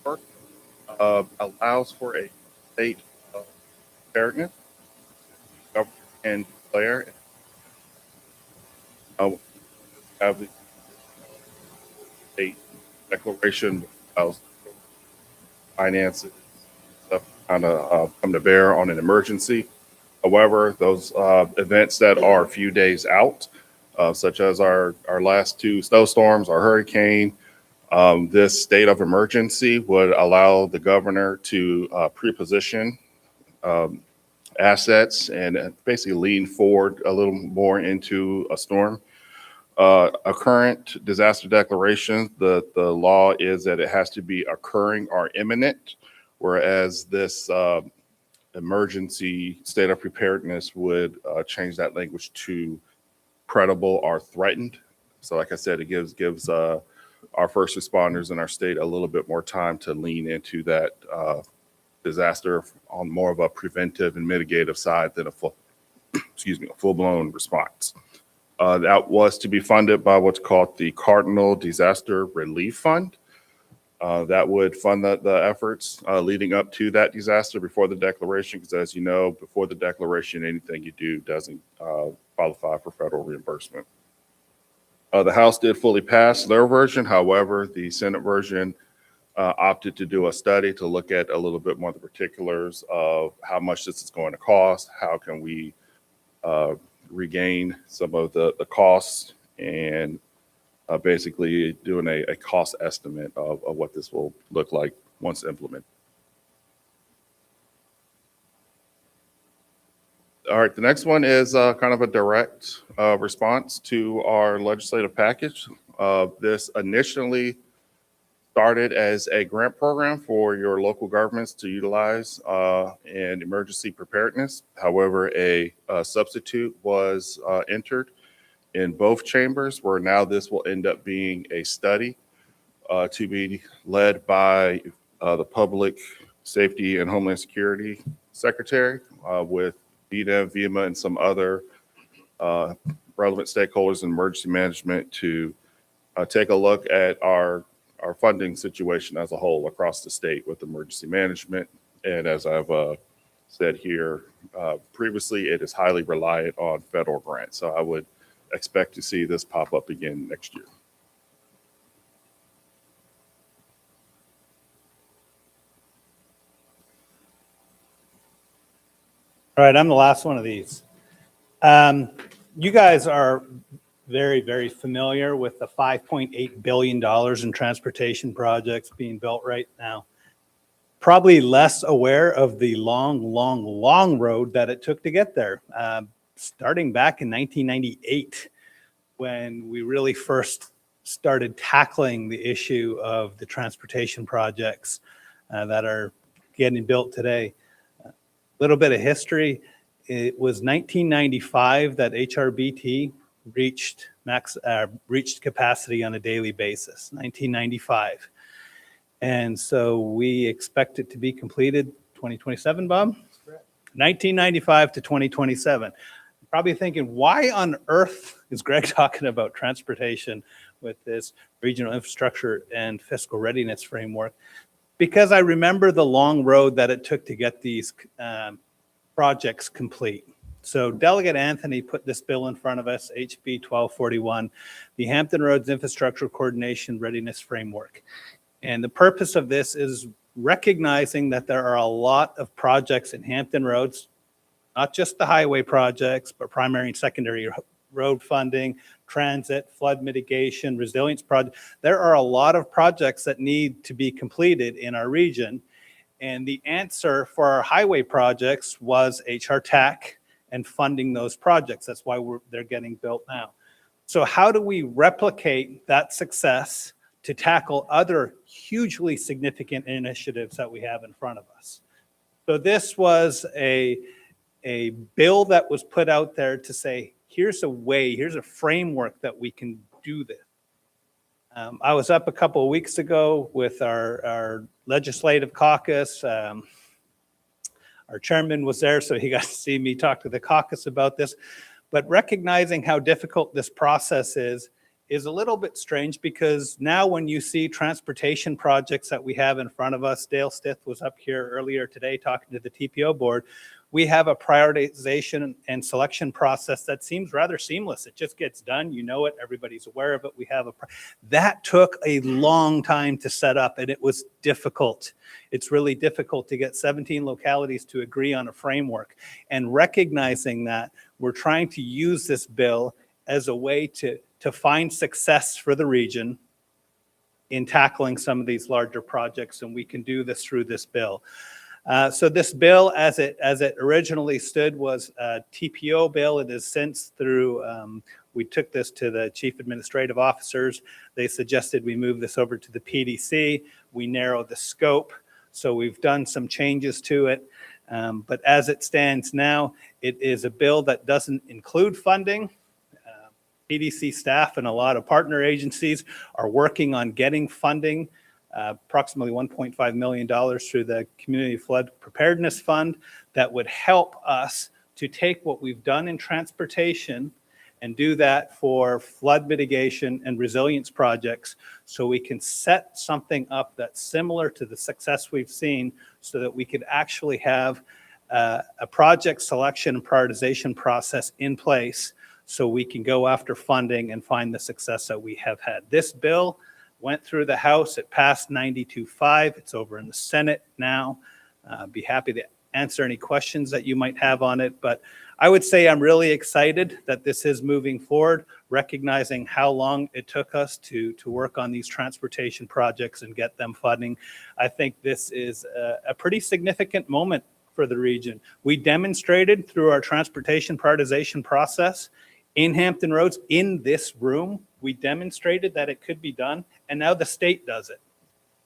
First, allows for a state of preparedness. Government can declare have the state declaration of finances stuff kind of come to bear on an emergency. However, those events that are a few days out, such as our last two snowstorms, our hurricane, this state of emergency would allow the governor to pre-position assets and basically lean forward a little more into a storm. A current disaster declaration, the law is that it has to be occurring or imminent, whereas this emergency state of preparedness would change that language to credible or threatened. So like I said, it gives our first responders in our state a little bit more time to lean into that disaster on more of a preventive and mitigative side than a full-blown response. That was to be funded by what's called the Cardinal Disaster Relief Fund. That would fund the efforts leading up to that disaster before the declaration, because as you know, before the declaration, anything you do doesn't qualify for federal reimbursement. The House did fully pass their version. However, the Senate version opted to do a study to look at a little bit more of the particulars of how much this is going to cost, how can we regain some of the costs, and basically doing a cost estimate of what this will look like once implemented. All right, the next one is kind of a direct response to our legislative package. This initially started as a grant program for your local governments to utilize in emergency preparedness. However, a substitute was entered in both chambers, where now this will end up being a study to be led by the Public Safety and Homeland Security Secretary with VDEV, VEMA, and some other relevant stakeholders in emergency management to take a look at our funding situation as a whole across the state with emergency management. And as I've said here previously, it is highly reliant on federal grants. So I would expect to see this pop up again next year. All right, I'm the last one of these. You guys are very, very familiar with the $5.8 billion in transportation projects being built right now. Probably less aware of the long road that it took to get there. Starting back in 1998, when we really first started tackling the issue of the transportation projects that are getting built today. A little bit of history. It was 1995 that HRBT reached capacity on a daily basis, 1995. And so we expect it to be completed 2027, Bob? That's correct. 1995 to 2027. Probably thinking, why on earth is Greg talking about transportation with this regional infrastructure and fiscal readiness framework? Because I remember the long road that it took to get these projects complete. So Delegate Anthony put this bill in front of us, HB 1241, the Hampton Roads Infrastructure Coordination Readiness Framework. And the purpose of this is recognizing that there are a lot of projects in Hampton Roads, not just the highway projects, but primary and secondary road funding, transit, flood mitigation, resilience projects. There are a lot of projects that need to be completed in our region. And the answer for our highway projects was HR TAC and funding those projects. That's why they're getting built now. So how do we replicate that success to tackle other hugely significant initiatives that we have in front of us? So this was a bill that was put out there to say, here's a way, here's a framework that we can do this. I was up a couple of weeks ago with our legislative caucus. Our chairman was there, so he got to see me talk to the caucus about this. But recognizing how difficult this process is a little bit strange, because now when you see transportation projects that we have in front of us, Dale Stith was up here earlier today talking to the TPO board, we have a prioritization and selection process that seems rather seamless. It just gets done. You know it. Everybody's aware of it. We have that took a long time to set up, and it was difficult. It's really difficult to get 17 localities to agree on a framework. And recognizing that, we're trying to use this bill as a way to find success for the region in tackling some of these larger projects, and we can do this through this bill. So this bill, as it originally stood, was a TPO bill. It is since through, we took this to the chief administrative officers. They suggested we move this over to the PDC. We narrowed the scope, so we've done some changes to it. But as it stands now, it is a bill that doesn't include funding. PDC staff and a lot of partner agencies are working on getting funding, approximately $1.5 million through the Community Flood Preparedness Fund, that would help us to take what we've done in transportation and do that for flood mitigation and resilience projects, so we can set something up that's similar to the success we've seen, so that we could actually have a project selection and prioritization process in place, so we can go after funding and find the success that we have had. This bill went through the House. It passed 92-5. It's over in the Senate now. Be happy to answer any questions that you might have on it. But I would say I'm really excited that this is moving forward, recognizing how long it took us to work on these transportation projects and get them funding. I think this is a pretty significant moment for the region. We demonstrated through our transportation prioritization process in Hampton Roads, in this room, we demonstrated that it could be done, and now the state does it.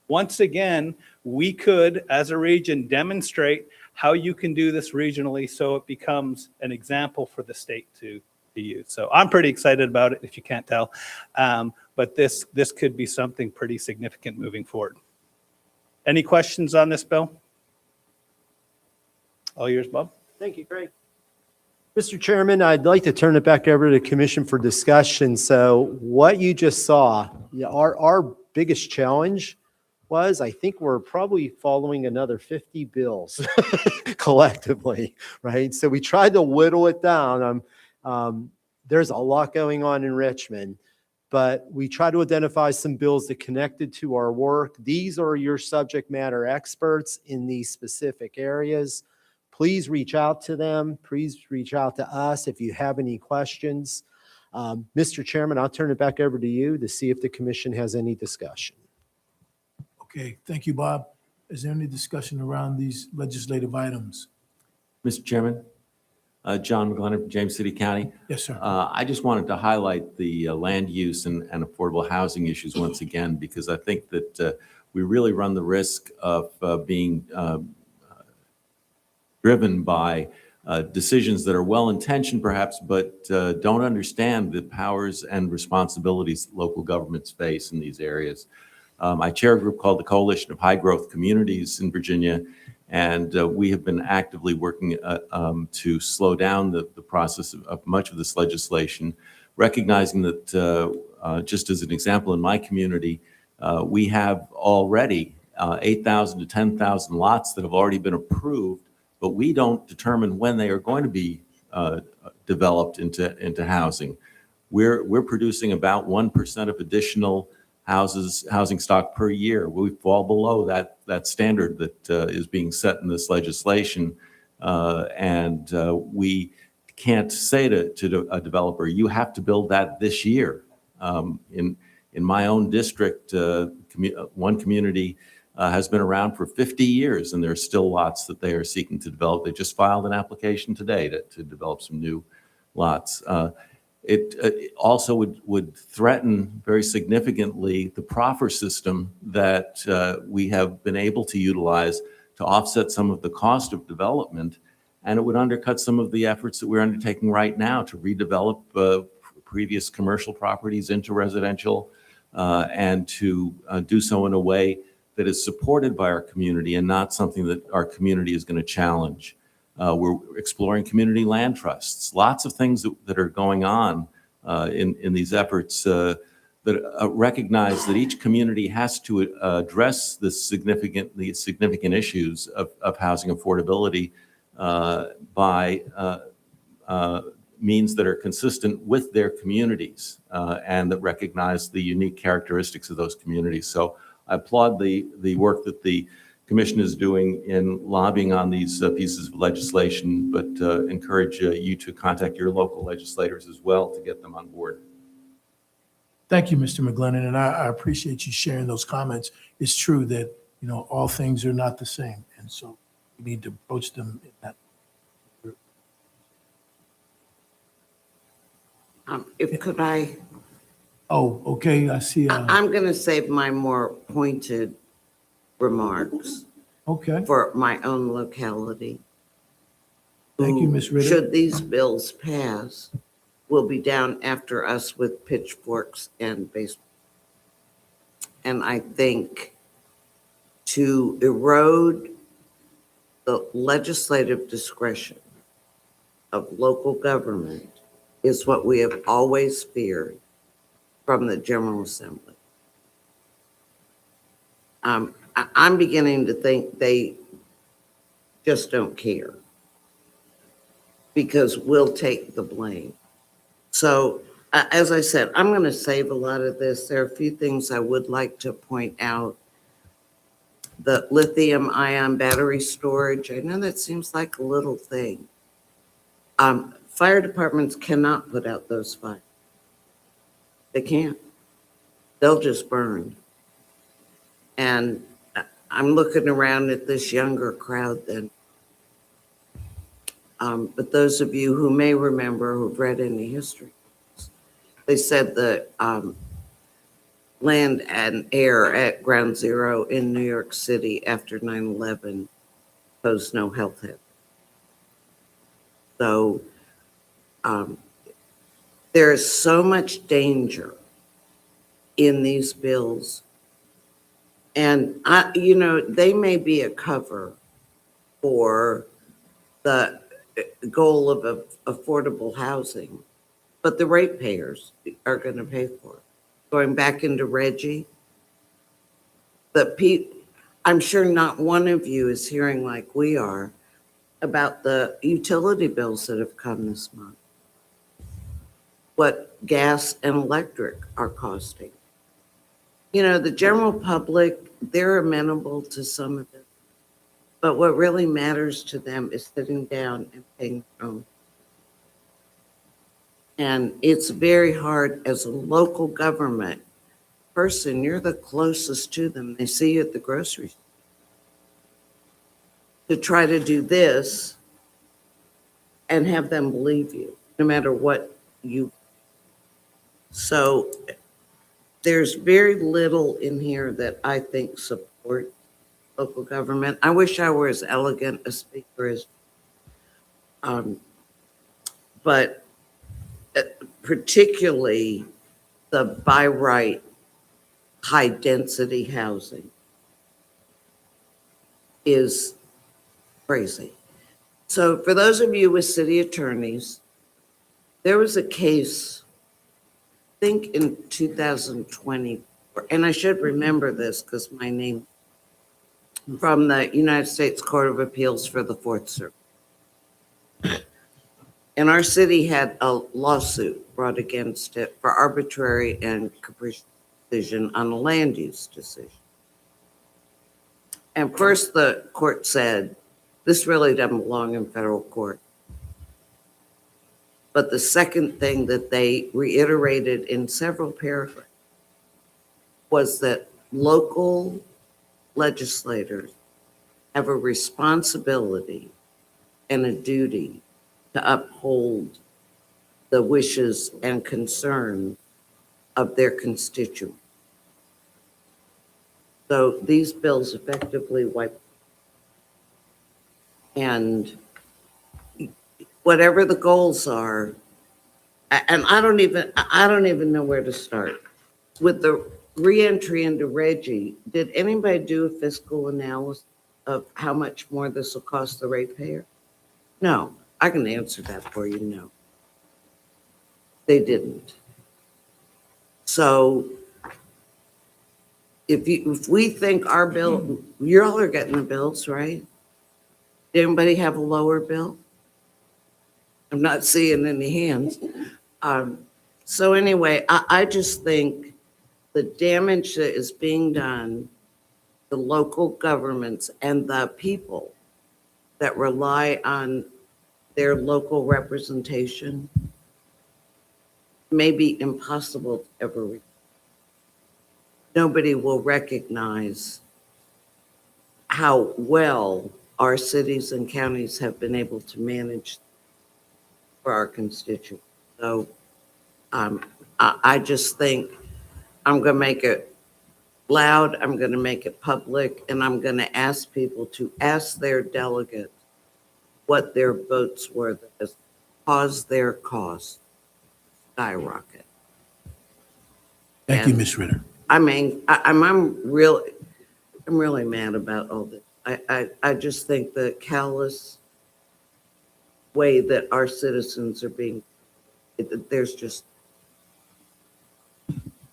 Once again, we could, as a region, demonstrate how you can do this regionally, so it becomes an example for the state to use. So I'm pretty excited about it, if you can't tell. But this could be something pretty significant moving forward. Any questions on this bill? All yours, Bob. Thank you, Greg. Mr. Chairman, I'd like to turn it back over to the commission for discussion. So what you just saw, yeah, our biggest challenge was, I think we're probably following another 50 bills collectively, right? So we tried to whittle it down. There's a lot going on in Richmond, but we try to identify some bills that connected to our work. These are your subject matter experts in these specific areas. Please reach out to them. Please reach out to us if you have any questions. Mr. Chairman, I'll turn it back over to you to see if the commission has any discussion. Okay, thank you, Bob. Is there any discussion around these legislative items? Mr. Chairman, John McGlennon from James City County. Yes, sir. I just wanted to highlight the land use and affordable housing issues once again, because I think that we really run the risk of being driven by decisions that are well-intentioned perhaps, but don't understand the powers and responsibilities local governments face in these areas. I chair a group called the Coalition of High Growth Communities in Virginia, and we have been actively working to slow down the process of much of this legislation, recognizing that, just as an example, in my community, we have already 8,000 to 10,000 lots that have already been approved, but we don't determine when they are going to be developed into housing. We're producing about 1% of additional housing stock per year. We fall below that standard that is being set in this legislation, and we can't say to a developer, you have to build that this year. In my own district, one community has been around for 50 years, and there are still lots that they are seeking to develop. They just filed an application today to develop some new lots. It also would threaten very significantly the proffer system that we have been able to utilize to offset some of the cost of development, and it would undercut some of the efforts that we're undertaking right now to redevelop previous commercial properties into residential, and to do so in a way that is supported by our community and not something that our community is going to challenge. We're exploring community land trusts, lots of things that are going on in these efforts that recognize that each community has to address the significant issues of housing affordability by means that are consistent with their communities and that recognize the unique characteristics of those communities. So I applaud the work that the Commission is doing in lobbying on these pieces of legislation, but encourage you to contact your local legislators as well to get them on board. Thank you, Mr. McGlennon, and I appreciate you sharing those comments. It's true that, you know, all things are not the same, and so we need to approach them in that. If could I? Oh, okay, I see. I'm going to save my more pointed remarks Okay, for my own locality. thank you, Ms. Ritter. Should these bills pass, will be down after us with pitchforks and baseball. And I think to erode the legislative discretion of local government is what we have always feared from the General Assembly. I'm beginning to think they just don't care because we'll take the blame. So as I said, I'm going to save a lot of this. There are a few things I would like to point out. The lithium ion battery storage, I know that seems like a little thing. Fire departments cannot put out those fires. They can't. They'll just burn. And I'm looking around at this younger crowd then. But those of you who may remember, who've read any history, they said the land and air at Ground Zero in New York City after 9/11 posed no health hazard. So there is so much danger in these bills. And they may be a cover for the goal of affordable housing, but the ratepayers are going to pay for it. Going back into Reggie, I'm sure not one of you is hearing like we are about the utility bills that have come this month, what gas and electric are costing. You know, the general public, they're amenable to some of it, but what really matters to them is sitting down and paying their own. And it's very hard as a local government person, you're the closest to them. They see you at the grocery store. To try to do this and have them believe you, no matter what you. So there's very little in here that I think support local government. I wish I were as elegant a speaker as, but particularly the by right high density housing is crazy. So for those of you with city attorneys, there was a case, I think in 2020, and I should remember this because my name, from the United States Court of Appeals for the Fourth Circuit. And our city had a lawsuit brought against it for arbitrary and capricious decision on a land use decision. And first the court said, this really doesn't belong in federal court. But the second thing that they reiterated in several paragraphs was that local legislators have a responsibility and a duty to uphold the wishes and concerns of their constituents. So these bills effectively wipe. And whatever the goals are, and I don't even know where to start. With the reentry into Reggie, did anybody do a fiscal analysis of how much more this will cost the ratepayer? No, I can answer that for you, no. They didn't. So if we think our bill, you all are getting the bills, right? Did anybody have a lower bill? I'm not seeing any hands. So anyway, I just think the damage that is being done, the local governments and the people that rely on their local representation may be impossible to ever reach. Nobody will recognize how well our cities and counties have been able to manage for our constituents. So I just think I'm going to make it loud, I'm going to make it public, and I'm going to ask people to ask their delegates what their votes were that has caused their costs skyrocket. Thank you, Ms. Ritter. I mean, I'm really mad about all this. I just think the callous way that our citizens are being, there's just.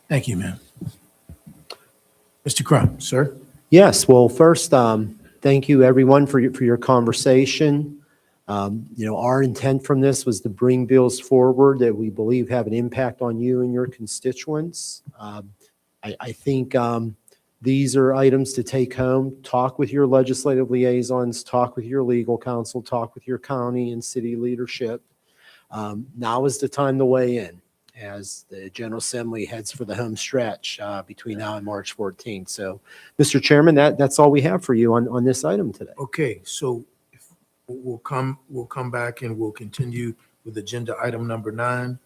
Thank you, ma'am. Mr. Crum, sir. Yes, well, first, thank you everyone for your conversation. Our intent from this was to bring bills forward that we believe have an impact on you and your constituents. I think these are items to take home, talk with your legislative liaisons, talk with your legal counsel, talk with your county and city leadership. Now is the time to weigh in as the General Assembly heads for the home stretch between now and March 14th. So, Mr. Chairman, that's all we have for you on this item today. Okay, so we'll come back and we'll continue with agenda item number 9,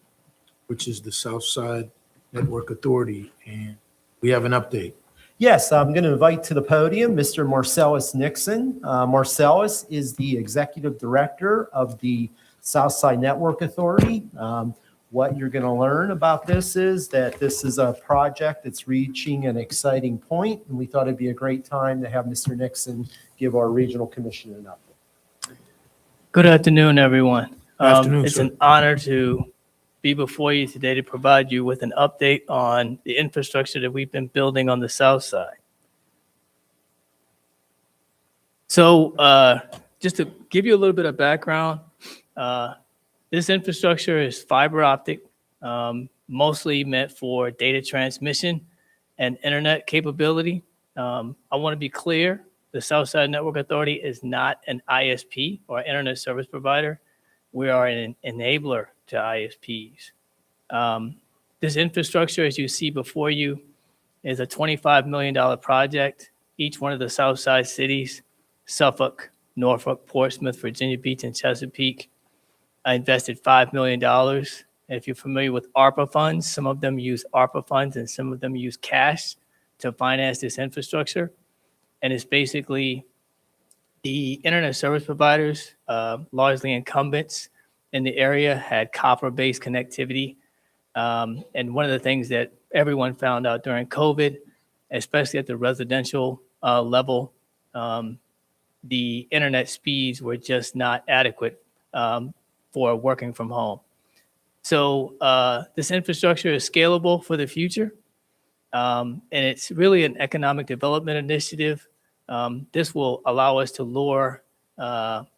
which is the Southside Network Authority, and we have an update. Yes, I'm going to invite to the podium Mr. Marcellus Nixon. Marcellus is the Executive Director of the Southside Network Authority. What you're going to learn about this is that this is a project that's reaching an exciting point, and we thought it'd be a great time to have Mr. Nixon give our Regional Commission an update. Good afternoon, everyone. Afternoon, It's sir. an honor to be before you today to provide you with an update on the infrastructure that we've been building on the south side. So just to give you a little bit of background, this infrastructure is fiber optic, mostly meant for data transmission and internet capability. I want to be clear, the Southside Network Authority is not an ISP or internet service provider. We are an enabler to ISPs. This infrastructure, as you see before you, is a $25 million project. Each one of the Southside cities, Suffolk, Norfolk, Portsmouth, Virginia Beach, and Chesapeake, I invested $5 million. And if you're familiar with ARPA funds, some of them use ARPA funds and some of them use cash to finance this infrastructure. And it's basically the internet service providers, largely incumbents in the area, had copper-based connectivity. And one of the things that everyone found out during COVID, especially at the residential level, the internet speeds were just not adequate for working from home. So this infrastructure is scalable for the future. And it's really an economic development initiative. This will allow us to lure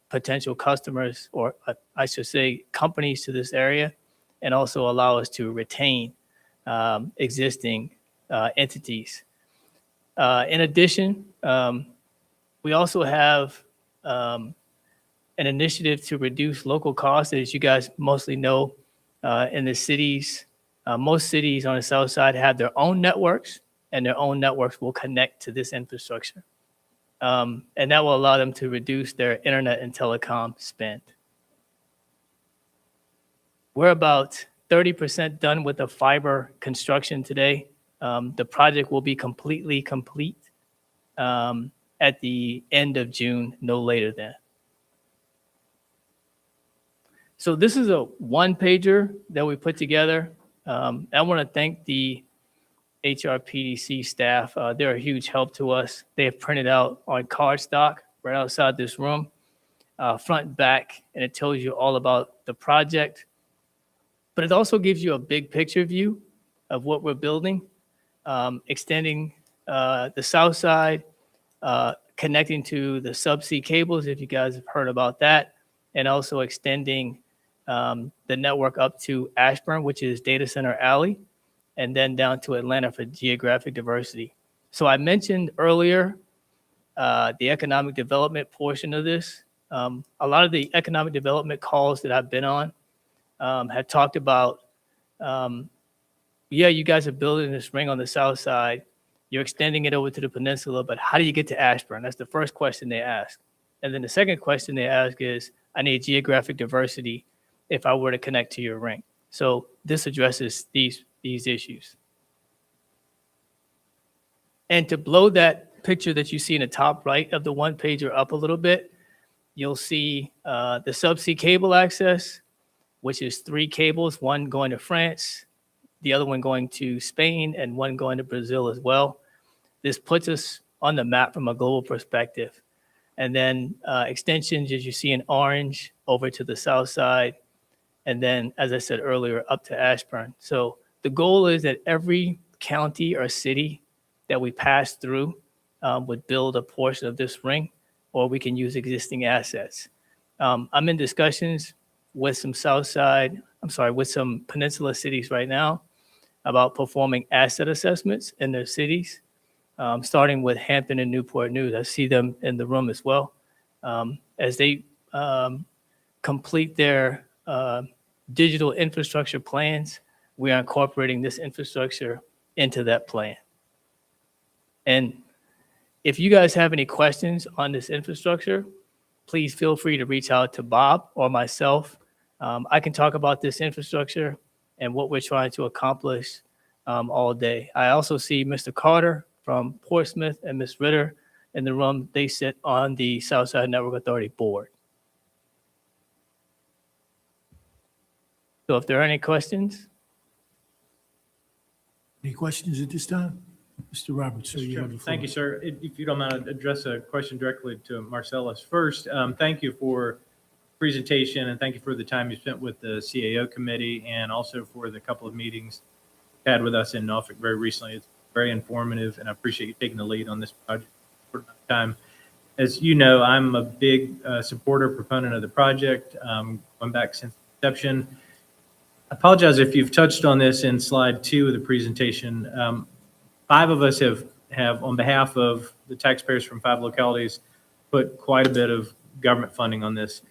potential customers, or I should say companies, to this area, and also allow us to retain existing entities. In addition, we also have an initiative to reduce local costs. As you guys mostly know, in the cities, most cities on the south side have their own networks, and their own networks will connect to this infrastructure. And that will allow them to reduce their internet and telecom spend. We're about 30% done with the fiber construction today. The project will be completely complete at the end of June, no later than. So this is a one-pager that we put together. I want to thank the HRPDC staff. They're a huge help to us. They have printed out on cardstock right outside this room, front and back, and it tells you all about the project. But it also gives you a big picture view of what we're building, extending the south side, connecting to the subsea cables, if you guys have heard about that, and also extending the network up to Ashburn, which is Data Center Alley, and then down to Atlanta for geographic diversity. So I mentioned earlier the economic development portion of this. A lot of the economic development calls that I've been on have talked about, yeah, you guys are building this ring on the south side. You're extending it over to the peninsula, but how do you get to Ashburn? That's the first question they ask. And then the second question they ask is, I need geographic diversity if I were to connect to your ring. So this addresses these issues. And to blow that picture that you see in the top right of the one pager up a little bit, you'll see the subsea cable access, which is 3 cables, one going to France, the other one going to Spain, and one going to Brazil as well. This puts us on the map from a global perspective. And then extensions, as you see in orange, over to the south side. And then, as I said earlier, up to Ashburn. So the goal is that every county or city that we pass through would build a portion of this ring, or we can use existing assets. I'm in discussions with some with some peninsula cities right now about performing asset assessments in their cities, starting with Hampton and Newport News. I see them in the room as well. As they complete their digital infrastructure plans, we are incorporating this infrastructure into that plan. And if you guys have any questions on this infrastructure, please feel free to reach out to Bob or myself. I can talk about this infrastructure and what we're trying to accomplish all day. I also see Mr. Carter from Portsmouth and Ms. Ritter in the room. They sit on the Southside Network Authority board. So if there are any questions. Any questions at this time? Mr. Roberts, sir, you have the floor. Thank you, sir. If you don't mind, I'd address a question directly to Marcellus. First, thank you for presentation, and thank you for the time you spent with the CAO committee and also for the couple of meetings you had with us in Norfolk very recently. It's very informative, and I appreciate you taking the lead on this project for a short amount of time. As you know, I'm a big supporter, proponent of the project, going back since inception. I apologize if you've touched on this in slide 2 of the presentation. 5 of us have, on behalf of the taxpayers from 5 localities, put quite a bit of government funding on this.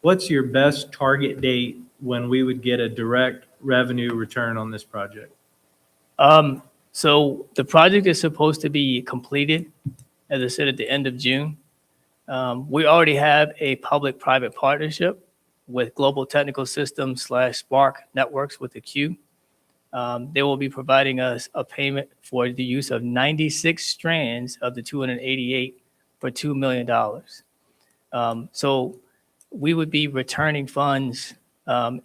What's your best target date when we would get a direct revenue return on this project? So the project is supposed to be completed, as I said, at the end of June. We already have a public-private partnership with Global Technical Systems / Spark Networks with the Q. They will be providing us a payment for the use of 96 strands of the 288 for $2 million. So we would be returning funds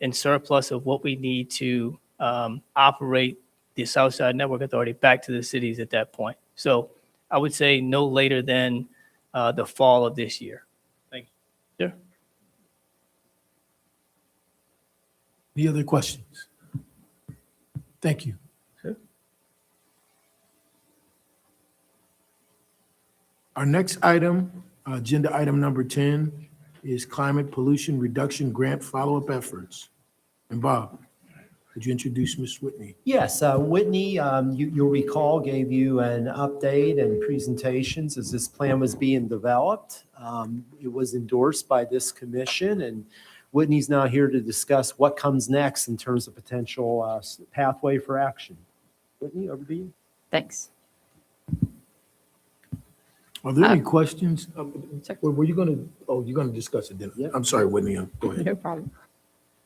in surplus of what we need to operate the Southside Network Authority back to the cities at that point. So I would say no later than the fall of this year. Thank you. Sure. Any other questions? Thank you. Sure. Our next item, agenda item number 10, is climate pollution reduction grant follow-up efforts. And Bob, could you introduce Ms. Whitney? Yes, Whitney, you'll recall, gave you an update and presentations as this plan was being developed. It was endorsed by this commission, and Whitney's now here to discuss what comes next in terms of potential pathway for action. Whitney, over to you. Thanks. Are there any questions? Were you going to, you're going to discuss it then? Yeah. I'm sorry, Whitney, go ahead. No problem.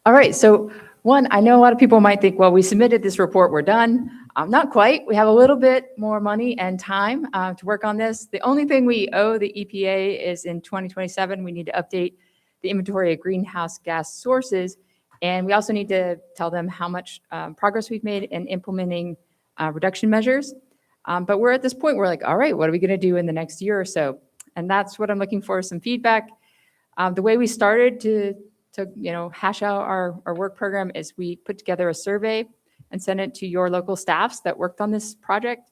All right, so one, I know a lot of people might think, well, we submitted this report, we're done. Not quite. We have a little bit more money and time to work on this. The only thing we owe the EPA is in 2027, we need to update the inventory of greenhouse gas sources. And we also need to tell them how much progress we've made in implementing reduction measures. But we're at this point, we're like, all right, what are we going to do in the next year or so? And that's what I'm looking for, some feedback. The way we started to hash out our work program is we put together a survey and sent it to your local staffs that worked on this project.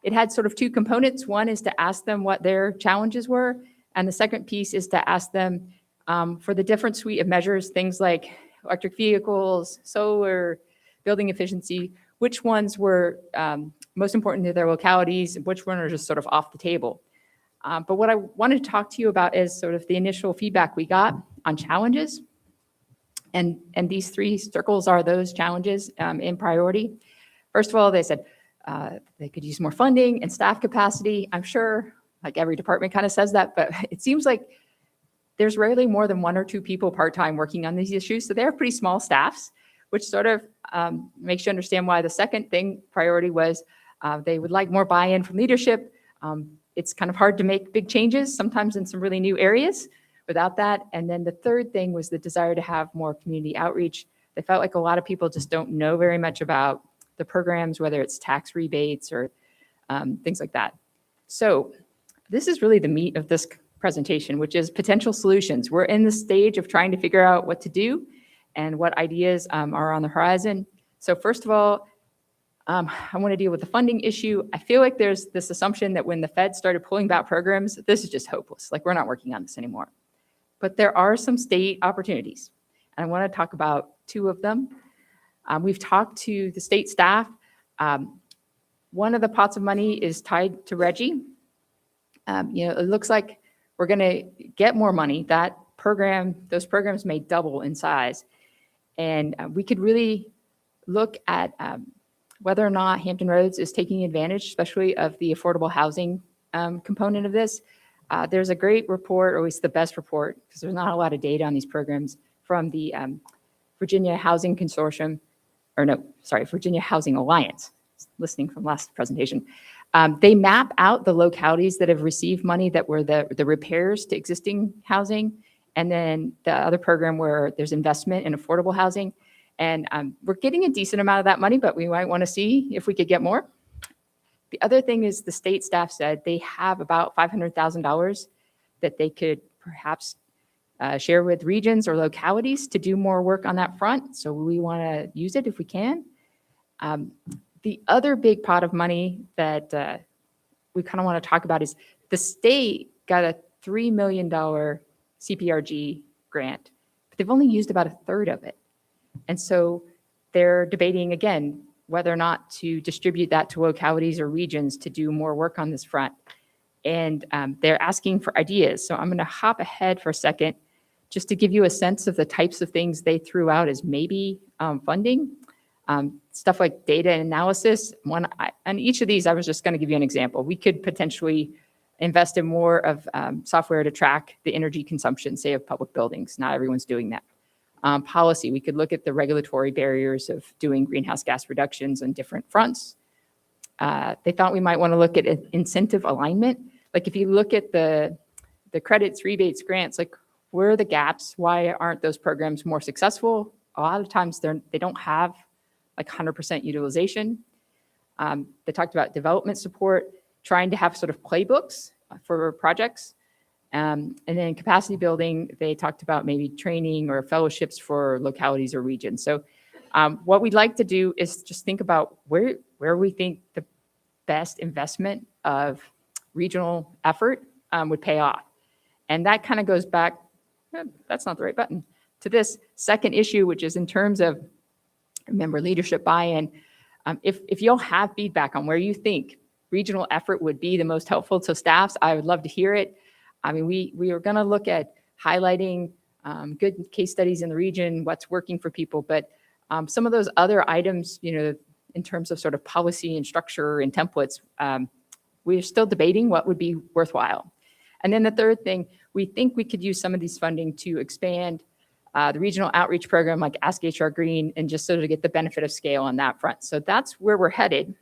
It had sort of 2 components. One is to ask them what their challenges were. And the second piece is to ask them for the different suite of measures, things like electric vehicles, solar, building efficiency, which ones were most important to their localities, which ones are just sort of off the table. But what I wanted to talk to you about is sort of the initial feedback we got on challenges. And these 3 circles are those challenges in priority. First of all, they said they could use more funding and staff capacity. I'm sure like every department kind of says that, but it seems like there's rarely more than 1 or 2 people part-time working on these issues. So they're pretty small staffs, which sort of makes you understand why the second priority was they would like more buy-in from leadership. It's kind of hard to make big changes, sometimes in some really new areas without that. And then the third thing was the desire to have more community outreach. They felt like a lot of people just don't know very much about the programs, whether it's tax rebates or things like that. So this is really the meat of this presentation, which is potential solutions. We're in the stage of trying to figure out what to do and what ideas are on the horizon. So first of all, I want to deal with the funding issue. I feel like there's this assumption that when the Fed started pulling back programs, this is just hopeless. Like we're not working on this anymore. But there are some state opportunities. And I want to talk about 2 of them. We've talked to the state staff. One of the pots of money is tied to RGGI. It looks like we're going to get more money. Those programs may double in size. And we could really look at whether or not Hampton Roads is taking advantage, especially of the affordable housing component of this. There's a great report, or at least the best report, because there's not a lot of data on these programs, from the Virginia Housing Consortium, Virginia Housing Alliance, listening from last presentation. They map out the localities that have received money that were the repairs to existing housing, and then the other program where there's investment in affordable housing. And we're getting a decent amount of that money, but we might want to see if we could get more. The other thing is the state staff said they have about $500,000 that they could perhaps share with regions or localities to do more work on that front. So we want to use it if we can. The other big pot of money that we kind of want to talk about is the state got a $3 million CPRG grant, but they've only used about a third of it. And so they're debating again whether or not to distribute that to localities or regions to do more work on this front. And they're asking for ideas. So I'm going to hop ahead for a second just to give you a sense of the types of things they threw out as maybe funding. Stuff like data analysis. On each of these, I was just going to give you an example. We could potentially invest in more of software to track the energy consumption, say, of public buildings. Not everyone's doing that. Policy, we could look at the regulatory barriers of doing greenhouse gas reductions on different fronts. They thought we might want to look at incentive alignment. Like if you look at the credits, rebates, grants, like where are the gaps? Why aren't those programs more successful? A lot of times they don't have like 100% utilization. They talked about development support, trying to have sort of playbooks for projects. And then capacity building, they talked about maybe training or fellowships for localities or regions. So what we'd like to do is just think about where we think the best investment of regional effort would pay off. And that kind of goes back, that's not the right button, to this second issue, which is in terms of member leadership buy-in. If you'll have feedback on where you think regional effort would be the most helpful to staffs, I would love to hear it. I mean, we are going to look at highlighting good case studies in the region, what's working for people, but some of those other items, you know, in terms of sort of policy and structure and templates, we're still debating what would be worthwhile. And then the third thing, we think we could use some of these funding to expand the regional outreach program like Ask HR Green and just sort of get the benefit of scale on that front. So that's where we're headed.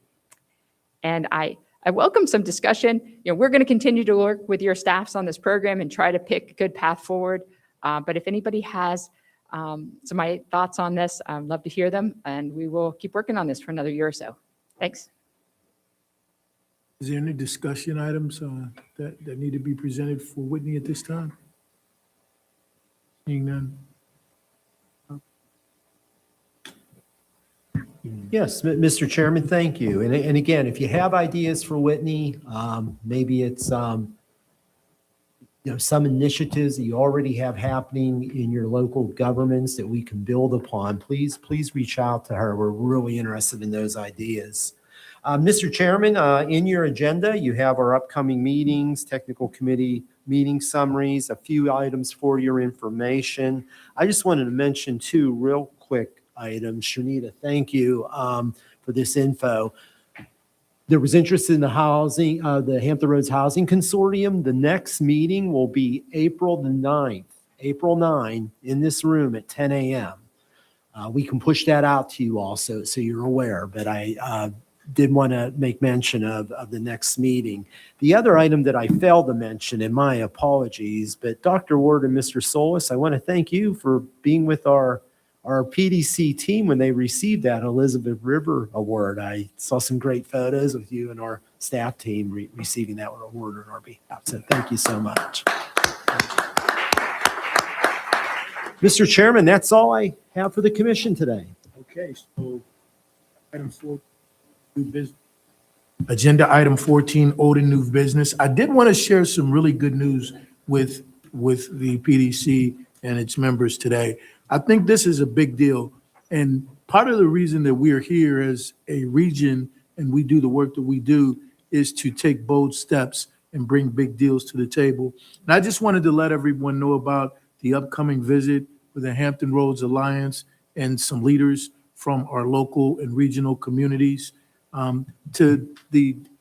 And I welcome some discussion. You know, we're going to continue to work with your staffs on this program and try to pick a good path forward. But if anybody has some thoughts on this, I'd love to hear them. And we will keep working on this for another year or so. Thanks. Is there any discussion items that need to be presented for Whitney at this time? Seeing none. Yes, Mr. Chairman, thank you. And again, if you have ideas for Whitney, maybe it's some initiatives that you already have happening in your local governments that we can build upon, please reach out to her. We're really interested in those ideas. Mr. Chairman, in your agenda, you have our upcoming meetings, technical committee meeting summaries, a few items for your information. I just wanted to mention two real quick items. Shanita, thank you for this info. There was interest in the housing, the Hampton Roads Housing Consortium. The next meeting will be April the 9th, April 9 in this room at 10 a.m. We can push that out to you also so you're aware, but I did want to make mention of the next meeting. The other item that I failed to mention, and my apologies, but Dr. Ward and Mr. Solis, I want to thank you for being with our PDC team when they received that Elizabeth River Award. I saw some great photos with you and our staff team receiving that award on our behalf. So thank you so much. Mr. Chairman, that's all I have for the commission today. Okay, so item 4, new business. Agenda item 14, old and new business. I did want to share some really good news with the PDC and its members today. I think this is a big deal. And part of the reason that we are here as a region and we do the work that we do is to take bold steps and bring big deals to the table. And I just wanted to let everyone know about the upcoming visit with the Hampton Roads Alliance and some leaders from our local and regional communities. It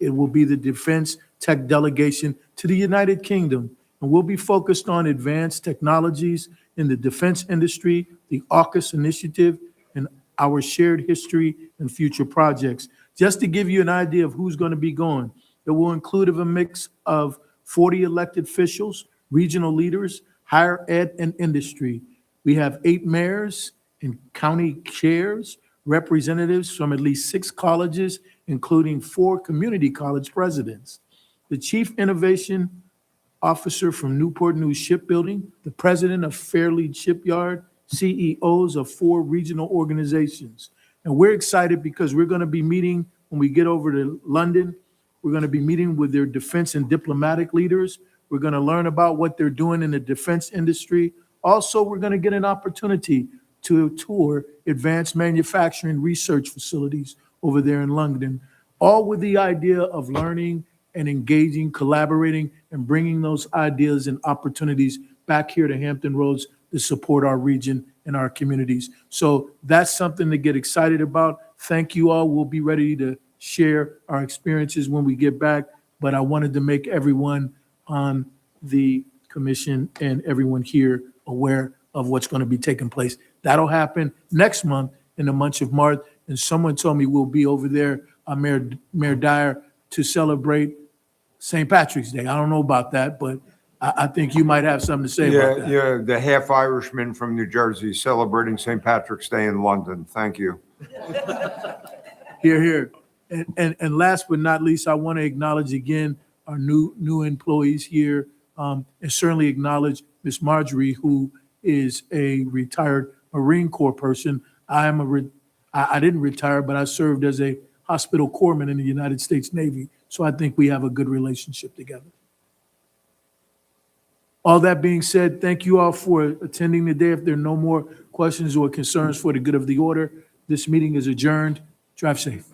will be the Defense Tech Delegation to the United Kingdom. And we'll be focused on advanced technologies in the defense industry, the AUKUS initiative, and our shared history and future projects. Just to give you an idea of who's going to be going, it will include a mix of 40 elected officials, regional leaders, higher ed, and industry. We have 8 mayors and county chairs, representatives from at least 6 colleges, including 4 community college presidents. The chief innovation officer from Newport News Shipbuilding, the president of Fairleigh Shipyard, CEOs of 4 regional organizations. And we're excited because we're going to be meeting when we get over to London. We're going to be meeting with their defense and diplomatic leaders. We're going to learn about what they're doing in the defense industry. Also, we're going to get an opportunity to tour advanced manufacturing research facilities over there in London, all with the idea of learning and engaging, collaborating, and bringing those ideas and opportunities back here to Hampton Roads to support our region and our communities. So that's something to get excited about. Thank you all. We'll be ready to share our experiences when we get back, but I wanted to make everyone on the commission and everyone here aware of what's going to be taking place. That'll happen next month in the month of March, and someone told me we'll be over there, Mayor Dyer, to celebrate St. Patrick's Day. I don't know about that, but I think you might have something to say about that. Yeah, the half Irishman from New Jersey celebrating St. Patrick's Day in London. Thank you. Here, here. And last but not least, I want to acknowledge again our new employees here, and certainly acknowledge Miss Marjorie, who is a retired Marine Corps person. I didn't retire, but I served as a hospital corpsman in the United States Navy. So I think we have a good relationship together. All that being said, thank you all for attending today. If there are no more questions or concerns for the good of the order, this meeting is adjourned. Drive safe.